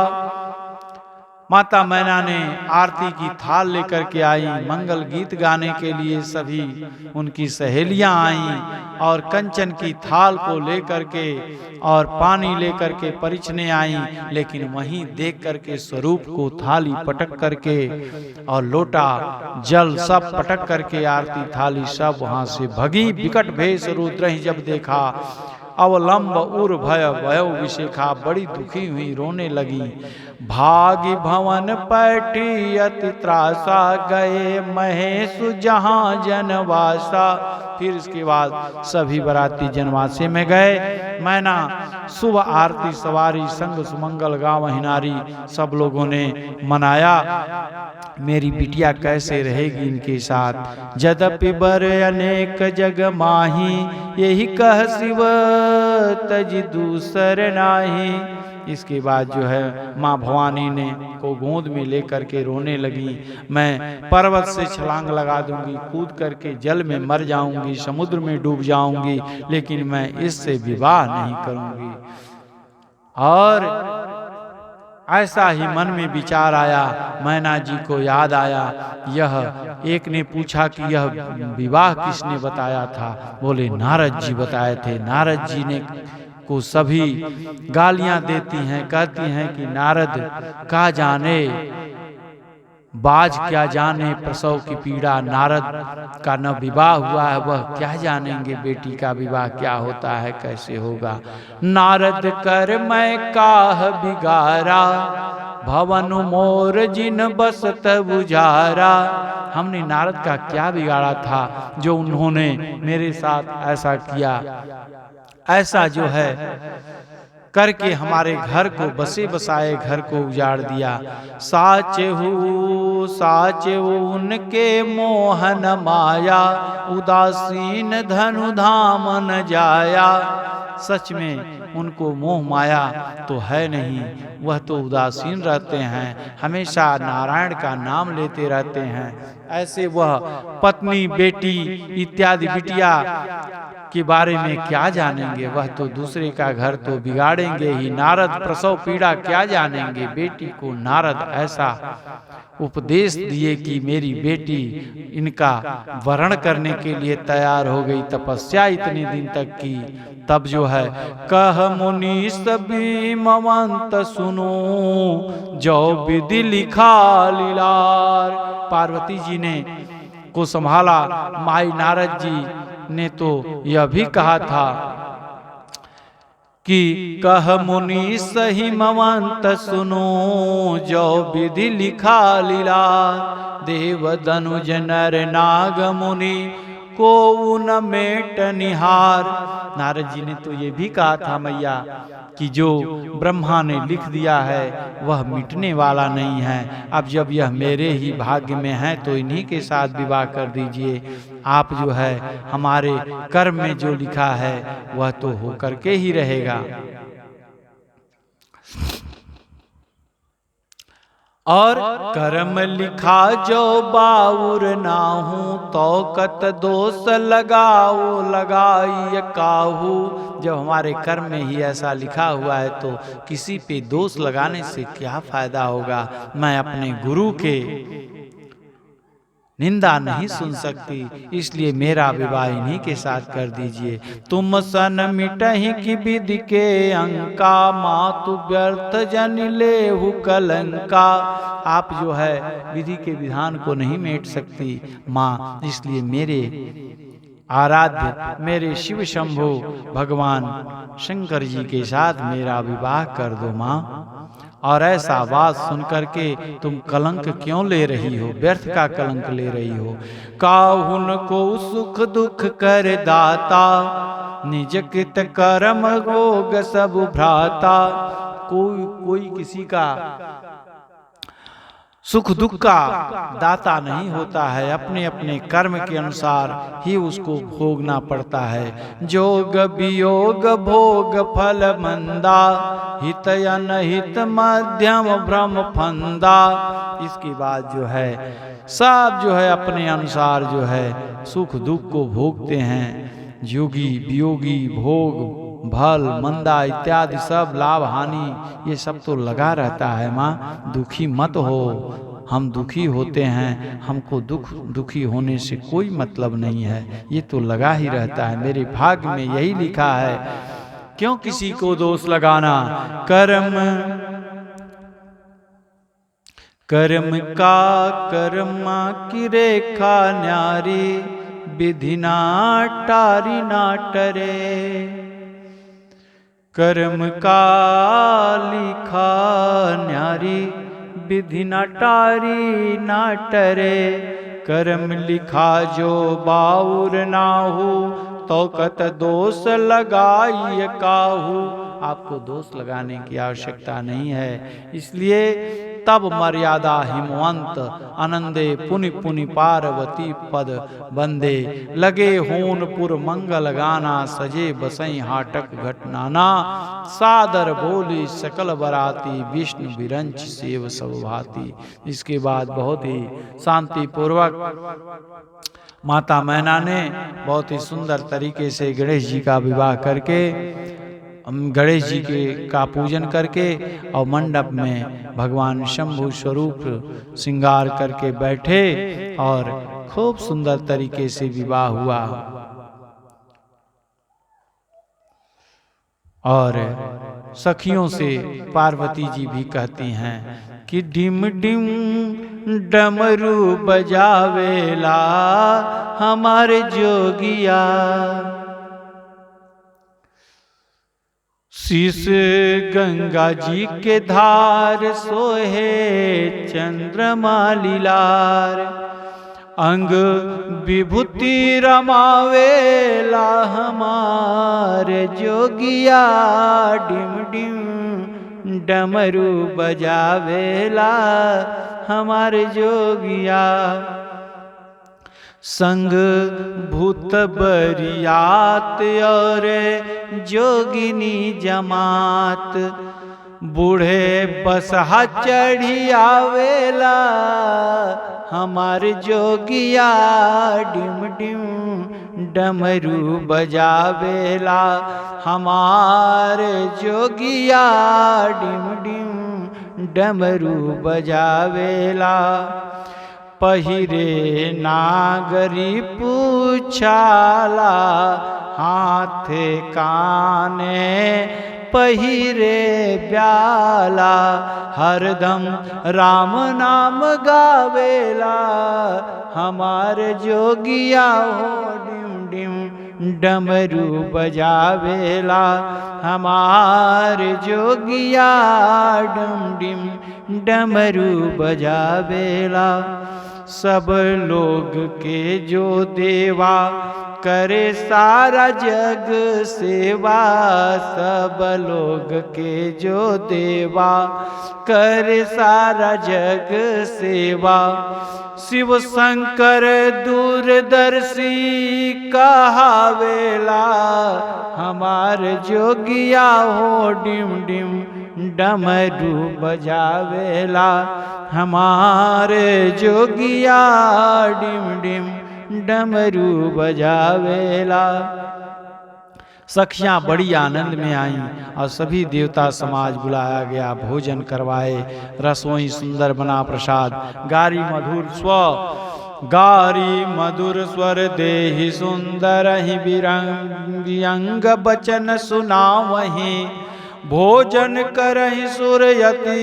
माता मैना ने आरती की थाल लेकर के आई, मंगल गीत गाने के लिए सभी उनकी सहेलियां आईं और कंचन की थाल को लेकर के और पानी लेकर के परिछने आईं। लेकिन वहीं देख करके स्वरूप को थाली पटक करके और लोटा जल सब पटक करके आरती थाली सब वहां से भगी। बिकट भेष रुद्र जब देखा, अवलंब उर भय भय विशेखा, बड़ी दुखी हुई रोने लगी। भागी भवन पैठी अति त्रासा, गए महेश जहां जनवासा। फिर इसके बाद सभी बराती जनवासे में गए। मैना शुभ आरती सवारी, संग सुमंगल गावहि नारी, सब लोगों ने मनाया। मेरी बिटिया कैसे रहेगी इनके साथ। जदपि बर अनेक जग माही, यही कह शिव तज दूसर नाही। इसके बाद जो है माँ भवानी ने को गोद में लेकर के रोने लगी। मैं पर्वत से छलांग लगा दूंगी, कूद करके जल में मर जाऊंगी, समुद्र में डूब जाऊंगी, लेकिन मैं इससे विवाह नहीं करूंगी। और ऐसा ही मन में विचार आया। मैना जी को याद आया, यह एक ने पूछा कि यह विवाह किसने बताया था। बोले नारद जी बताए थे। नारद जी ने को सभी गालियां देती हैं, कहती हैं कि नारद का जाने बाज क्या जाने प्रसव की पीड़ा। नारद का न विवाह हुआ है, वह क्या जानेंगे बेटी का विवाह क्या होता है, कैसे होगा। नारद कर मैं काह बिगारा, भवन मोर जिन बसत बुझारा। हमने नारद का क्या बिगाड़ा था जो उन्होंने मेरे साथ ऐसा किया। ऐसा जो है करके हमारे घर को बसे बसाए घर को उजाड़ दिया। साचे उनके मोहन माया, उदासीन धनु धाम न जाया। सच में उनको मोह माया तो है नहीं, वह तो उदासीन रहते हैं, हमेशा नारायण का नाम लेते रहते हैं। ऐसे वह पत्नी बेटी इत्यादि बिटिया के बारे में क्या जानेंगे। वह तो दूसरे का घर तो बिगाड़ेंगे ही। नारद प्रसव पीड़ा क्या जानेंगे। बेटी को नारद ऐसा उपदेश दिए कि मेरी बेटी इनका वरण करने के लिए तैयार हो गई, तपस्या इतने दिन तक की। तब जो है कह मुनि सभी मवंत सुनो, जो विधि लिखा लीलार। पार्वती जी ने को संभाला। माई नारद जी ने तो यह भी कहा था कि कह मुनि सही मवंत सुनो, जो विधि लिखा लीला। देव धनुज नर नाग मुनि को न मेट निहार। नारद जी ने तो ये भी कहा था मैया कि जो ब्रह्मा ने लिख दिया है वह मिटने वाला नहीं है। अब जब यह मेरे ही भाग्य में है तो इन्हीं के साथ विवाह कर दीजिए। आप जो है हमारे कर्म में जो लिखा है वह तो हो करके ही रहेगा। और कर्म लिखा जो बाउर नाहू, तो कत दोष लगाओ लगाई काहू। जब हमारे कर्म में ही ऐसा लिखा हुआ है तो किसी पे दोष लगाने से क्या फायदा होगा। मैं अपने गुरु के निंदा नहीं सुन सकती, इसलिए मेरा विवाह इन्हीं के साथ कर दीजिए। तुम सन मिटहि की विधि के अंका, मातु व्यर्थ जन लेहु कलंका। आप जो है विधि के विधान को नहीं मेट सकती माँ, इसलिए मेरे आराध्य मेरे शिव शंभु भगवान शंकर जी के साथ मेरा विवाह कर दो माँ। और ऐसा बात सुनकर के तुम कलंक क्यों ले रही हो, व्यर्थ का कलंक ले रही हो। काहुन को सुख दुख कर दाता, निज कृत कर्म भोग सब भ्राता। कोई किसी का सुख दुख का दाता नहीं होता है, अपने अपने कर्म के अनुसार ही उसको भोगना पड़ता है। जोग वियोग भोग फल मंदा, हित अनहित मध्यम भ्रम फंदा। इसके बाद जो है सब जो है अपने अनुसार जो है सुख दुख को भोगते हैं। योगी वियोगी भोग भल मंदा इत्यादि सब लाभ हानि ये सब तो लगा रहता है माँ, दुखी मत हो। हम दुखी होते हैं, हमको दुखी होने से कोई मतलब नहीं है, ये तो लगा ही रहता है। मेरे भाग्य में यही लिखा है, क्यों किसी को दोष लगाना। कर्म का कर्मा की रेखा न्यारी, विधि ना टारी ना टरे। कर्म का लिखा न्यारी, विधि ना टारी ना टरे। कर्म लिखा जो बाउर ना हो, तो कत दोष लगाई काहू। आपको दोष लगाने की आवश्यकता नहीं है, इसलिए तब मर्यादा हिमवंत आनंदे पुनि पुनि पार्वती पद बंदे। लगे होनपुर मंगल गाना, सजे बसई हाटक घटनाना। सादर बोली सकल बराती, विष्णु विरंच सेव सब भाती। इसके बाद बहुत ही शांति पूर्वक माता मैना ने बहुत ही सुंदर तरीके से गणेश जी का विवाह करके, गणेश जी के का पूजन करके और मंडप में भगवान शंभु स्वरूप श्रृंगार करके बैठे और खूब सुंदर तरीके से विवाह हुआ। और सखियों से पार्वती जी भी कहती हैं कि डिम डिम डमरू बजावेला हमारे जोगिया। शीश गंगा जी के धार सोहे चंद्रमा लीलार। अंग विभूति रमावेला हमारे जोगिया। डिम डिम डमरू बजावेला हमारे जोगिया। संग भूत बरियात और जोगिनी जमात। बूढ़े बसहा चढ़ी आवेला हमारे जोगिया। डिम डिम डमरू बजावेला हमारे जोगिया। डिम डिम डमरू बजावेला। पहिरे नागरी पूछाला हाथे काने पहिरे ब्याला। हरदम राम नाम गावेला हमारे जोगिया हो। डिम डिम डमरू बजावेला हमारे जोगिया। डिम डिम डमरू बजावेला। सब लोग के जो देवा करे सारा जग सेवा। सब लोग के जो देवा करे सारा जग सेवा। शिव शंकर दूरदर्शी कहावेला हमारे जोगिया हो। डिम डिम डमरू बजावेला हमारे जोगिया। डिम डिम डमरू बजावेला। सखियां बड़ी आनंद में आईं और सभी देवता समाज बुलाया गया, भोजन करवाए। रसोई सुंदर बना प्रसाद, गारी मधुर स्व गारी मधुर स्वर देहि सुंदर ही विरंग बचन सुनावहि। भोजन करहि सुरयति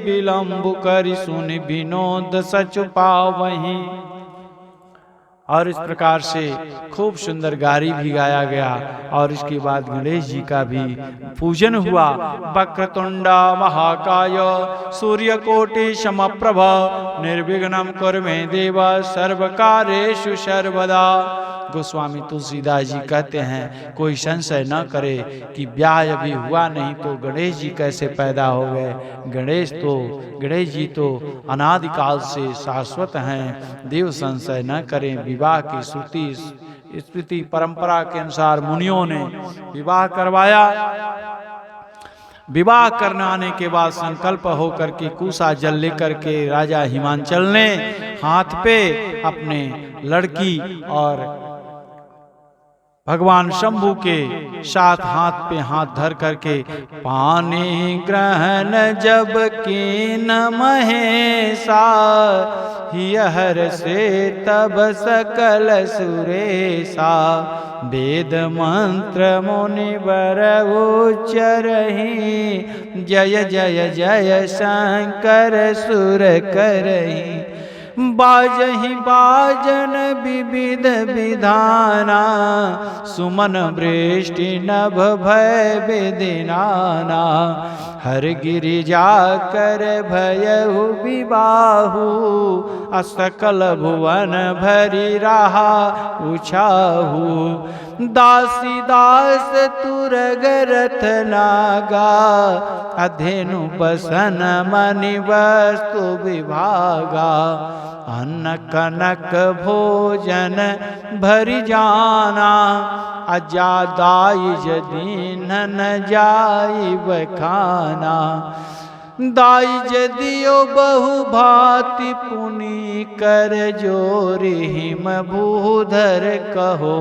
विलंब करि सुनि विनोद सच पावहि। और इस प्रकार से खूब सुंदर गारी भी गाया गया। और इसके बाद गणेश जी का भी पूजन हुआ। वक्रतुंडा महाकाय सूर्यकोटि समप्रभ निर्विघ्नं कुरु मे देव सर्वकार्येषु सर्वदा। गोस्वामी तुलसीदास जी कहते हैं कोई संशय न करे कि ब्याह अभी हुआ नहीं तो गणेश जी कैसे पैदा हो गए। गणेश जी तो अनादिकाल से शाश्वत हैं। देव संशय न करें। विवाह की श्रुति स्मृति परंपरा के अनुसार मुनियों ने विवाह करवाया। विवाह करने आने के बाद संकल्प होकर के कुसा जल लेकर के राजा हिमांचल ने हाथ पे अपने लड़की और भगवान शंभु के साथ हाथ पे हाथ धर करके पानी ग्रहण जब कीन महेशा हियहर से तब सकल सुरेशा। वेद मंत्र मुनिवर उच्चरहि जय जय जय शंकर सुर करहि। बाजहि बाजन विविध विधाना सुमन वृष्टि नभ भय विदिनाना। हर गिरिजा कर भयहु विबाहु असकल भुवन भरी रहा उछाहु। दासी दास तुरग रथ नागा अधेनु बसन मणि वस्तु विभागा। अन्न कनक भोजन भरि जाना अजादाई जदीन न जाई बखाना। दाई जदियो बहु भांति पुनि कर जोरि हिम भूधर कहो।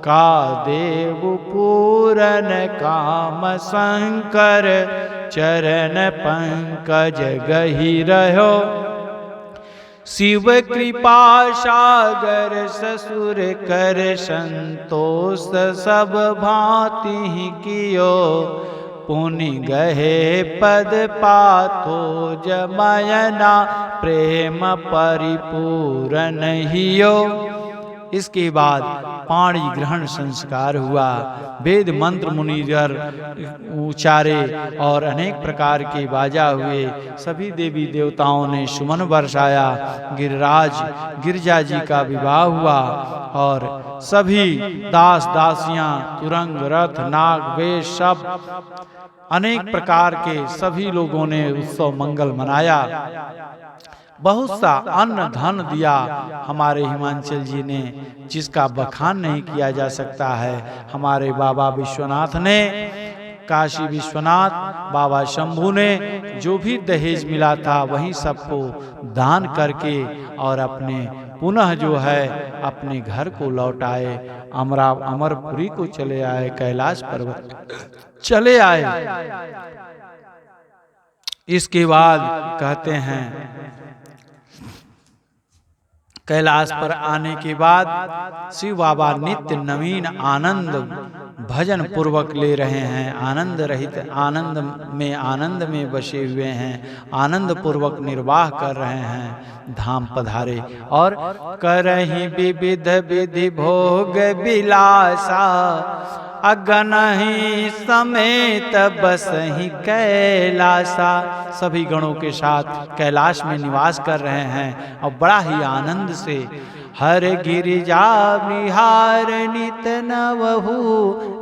का देव पूरन काम शंकर चरण पंकज गहि रहो। शिव कृपा सागर ससुर कर संतोष सब भांति कियो। पुनि गहे पद पाथो जमयना प्रेम परिपूरन हियो। इसके बाद पाणी ग्रहण संस्कार हुआ। वेद मंत्र मुनिवर उच्चारे और अनेक प्रकार के बाजा हुए। सभी देवी देवताओं ने सुमन बरसाया। गिरिराज गिरिजा जी का विवाह हुआ और सभी दास दासियां तुरंग रथ नाग वेश सब अनेक प्रकार के सभी लोगों ने उत्सव मंगल मनाया। बहुत सा अन्न धन दिया हमारे हिमांचल जी ने, जिसका बखान नहीं किया जा सकता है। हमारे बाबा विश्वनाथ ने, काशी विश्वनाथ बाबा शंभू ने जो भी दहेज मिला था वही सबको दान करके और अपने पुनः जो है अपने घर को लौट आए। अमरपुरी को चले आए, कैलाश पर्वत चले आए। इसके बाद कहते हैं कैलाश पर आने के बाद शिव बाबा नित्य नवीन आनंद भजन पूर्वक ले रहे हैं। आनंद रहित आनंद में बसे हुए हैं। आनंद पूर्वक निर्वाह कर रहे हैं। धाम पधारे और करहि विविध विधि भोग विलासा। अगनहि समेत बसहि कैलासा। सभी गणों के साथ कैलाश में निवास कर रहे हैं और बड़ा ही आनंद से हर गिरिजा विहार नित नवहु।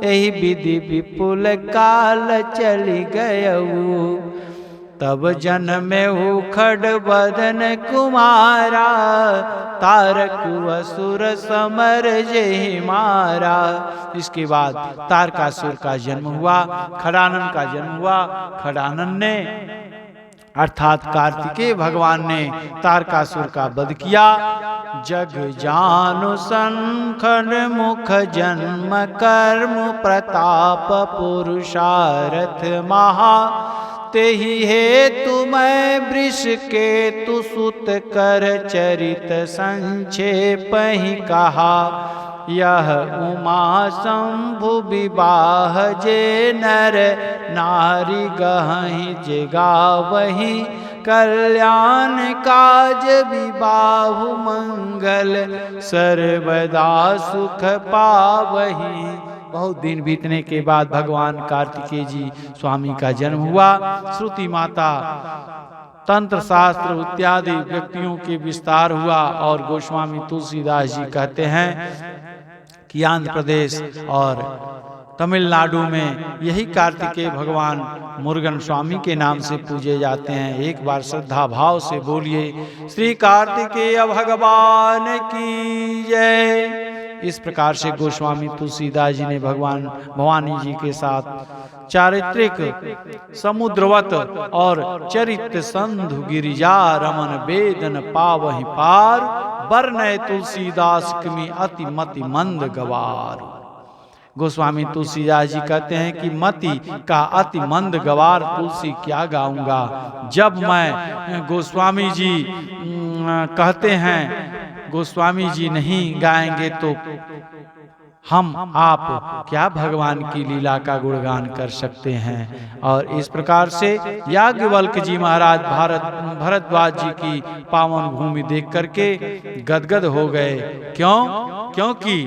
एहि विधि विपुल काल चली गयऊ। तब जन्मेहु खड बदन कुमारा। तारकु असुर समर जेहि मारा। इसके बाद तारकासुर का जन्म हुआ, खडानन का जन्म हुआ। खडानन ने अर्थात कार्तिकेय भगवान ने तारकासुर का वध किया। जग जानु संखन मुख जन्म कर्म प्रताप पुरुषार्थ महा। ते ही हेतु मैं वृष केतु सुत कर चरित संक्षेप ही कहा। यह उमा शंभु विवाह जे नर नारी गहि जे गावहि। कल्याण काज विबाहु मंगल सर्वदा सुख पावहि। बहुत दिन बीतने के बाद भगवान कार्तिकेय जी स्वामी का जन्म हुआ। श्रुति माता, तंत्र शास्त्र इत्यादि व्यक्तियों के विस्तार हुआ और गोस्वामी तुलसीदास जी कहते हैं कि आंध्र प्रदेश और तमिलनाडु में यही कार्तिकेय भगवान मुरुगन स्वामी के नाम से पूजे जाते हैं। एक बार श्रद्धा भाव से बोलिए श्री कार्तिकेय भगवान की जय। इस प्रकार से गोस्वामी तुलसीदास जी ने भगवान भवानी जी के साथ चारित्रिक समुद्रवत और चरित्र संधु गिरिजा रमन वेदन पावहि पार। बरनय तुलसीदास किमि अति मति मंद गवार। गोस्वामी तुलसीदास जी कहते हैं कि मति का अति मंद गवार तुलसी क्या गाऊंगा। जब मैं गोस्वामी जी कहते हैं गोस्वामी जी नहीं गाएंगे तो हम आप क्या भगवान की लीला का गुणगान कर सकते हैं। और इस प्रकार से याज्ञवल्क जी महाराज भरद्वाज जी की पावन भूमि देख करके गदगद हो गए। क्यों? क्योंकि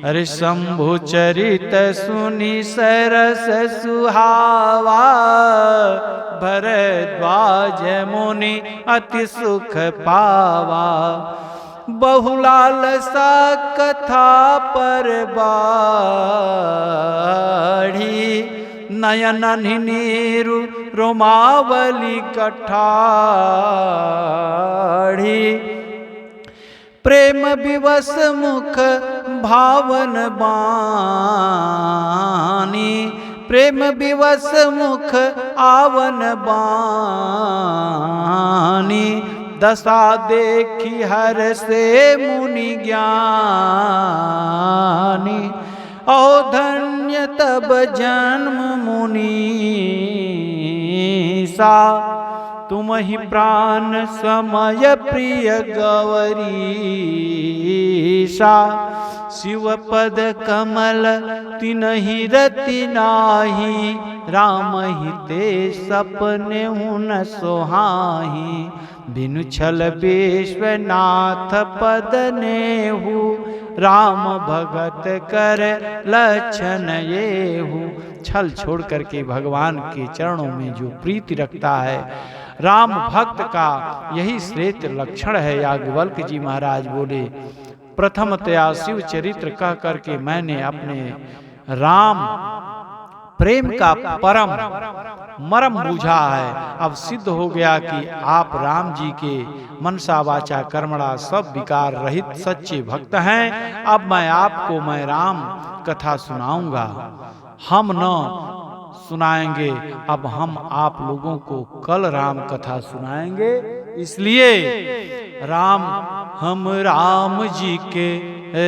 अरे शंभु चरित सुनी सरस सुहावा। भरद्वाज मुनि अति सुख पावा। बहुलालसा कथा पर बाढ़ी। नयन नीरु रोमावली कठाढ़ी। प्रेम विवश मुख भावन बानी। प्रेम विवश मुख आवन बानी। दशा देखी हर से मुनि ज्ञानी। औ धन्य तब जन्म मुनीसा। तुम ही प्राण समय प्रिय गौरीशा। शिव पद कमल तिनहि रति नाही। राम ही ते सपने हुन सोहाही। बिनु छल विश्वनाथ पद नेहु। राम भगत कर लक्षण येहु। छल छोड़ करके भगवान के चरणों में जो प्रीति रखता है, राम भक्त का यही श्रेष्ठ लक्षण है। याज्ञवल्क जी महाराज बोले प्रथमतया शिव चरित्र कह करके मैंने अपने राम प्रेम का परम मरम बूझा है। अब सिद्ध हो गया कि आप राम जी के मनसा वाचा कर्मणा सब विकार रहित सच्चे भक्त हैं। अब मैं आपको मैं राम कथा सुनाऊंगा। हम न सुनाएंगे, अब हम आप लोगों को कल राम कथा सुनाएंगे। इसलिए राम हम राम जी के,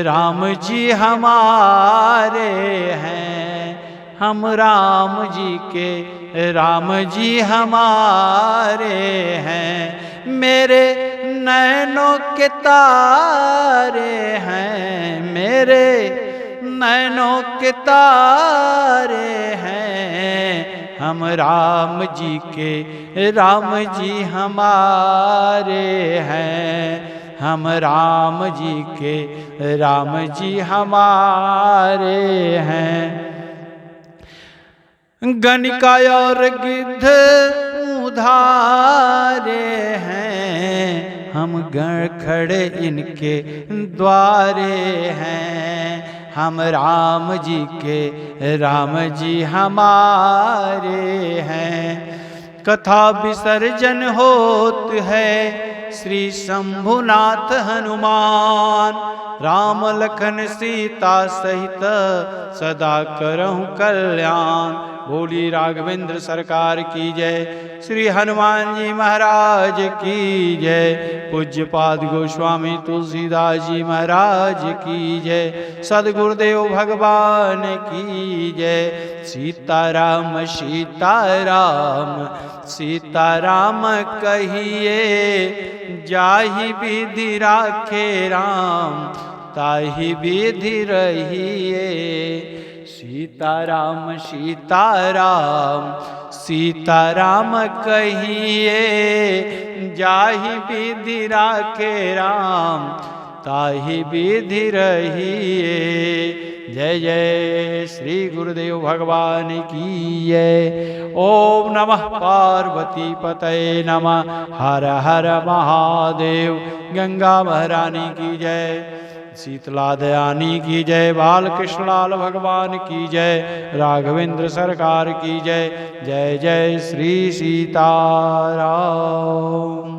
राम जी हमारे हैं। हम राम जी के, राम जी हमारे हैं। मेरे नैनों के तारे हैं। मेरे नैनों के तारे हैं। हम राम जी के, राम जी हमारे हैं। हम राम जी के, राम जी हमारे हैं। गणिका और गिद्ध उधारे हैं। हम गण खड़े इनके द्वारे हैं। हम राम जी के, राम जी हमारे हैं। कथा विसर्जन होत है श्री शंभुनाथ हनुमान। राम लखन सीता सहित सदा करहु कल्याण। बोली राघवेंद्र सरकार की जय। श्री हनुमान जी महाराज की जय। पूज्यपाद गोस्वामी तुलसीदास जी महाराज की जय। सदगुरुदेव भगवान की जय। सीताराम सीताराम सीताराम कहिए जाहि विधि राखे राम ताहि विधि रहिए। सीताराम सीताराम सीताराम कहिए जाहि विधि राखे राम ताहि विधि रहिए। जय जय श्री गुरुदेव भगवान की जय। ओम नमः पार्वती पतये नमः। हर हर महादेव। गंगा महारानी की जय। शीतला दयानी की जय। बालकृष्ण लाल भगवान की जय। राघवेंद्र सरकार की जय। जय जय श्री सीताराम।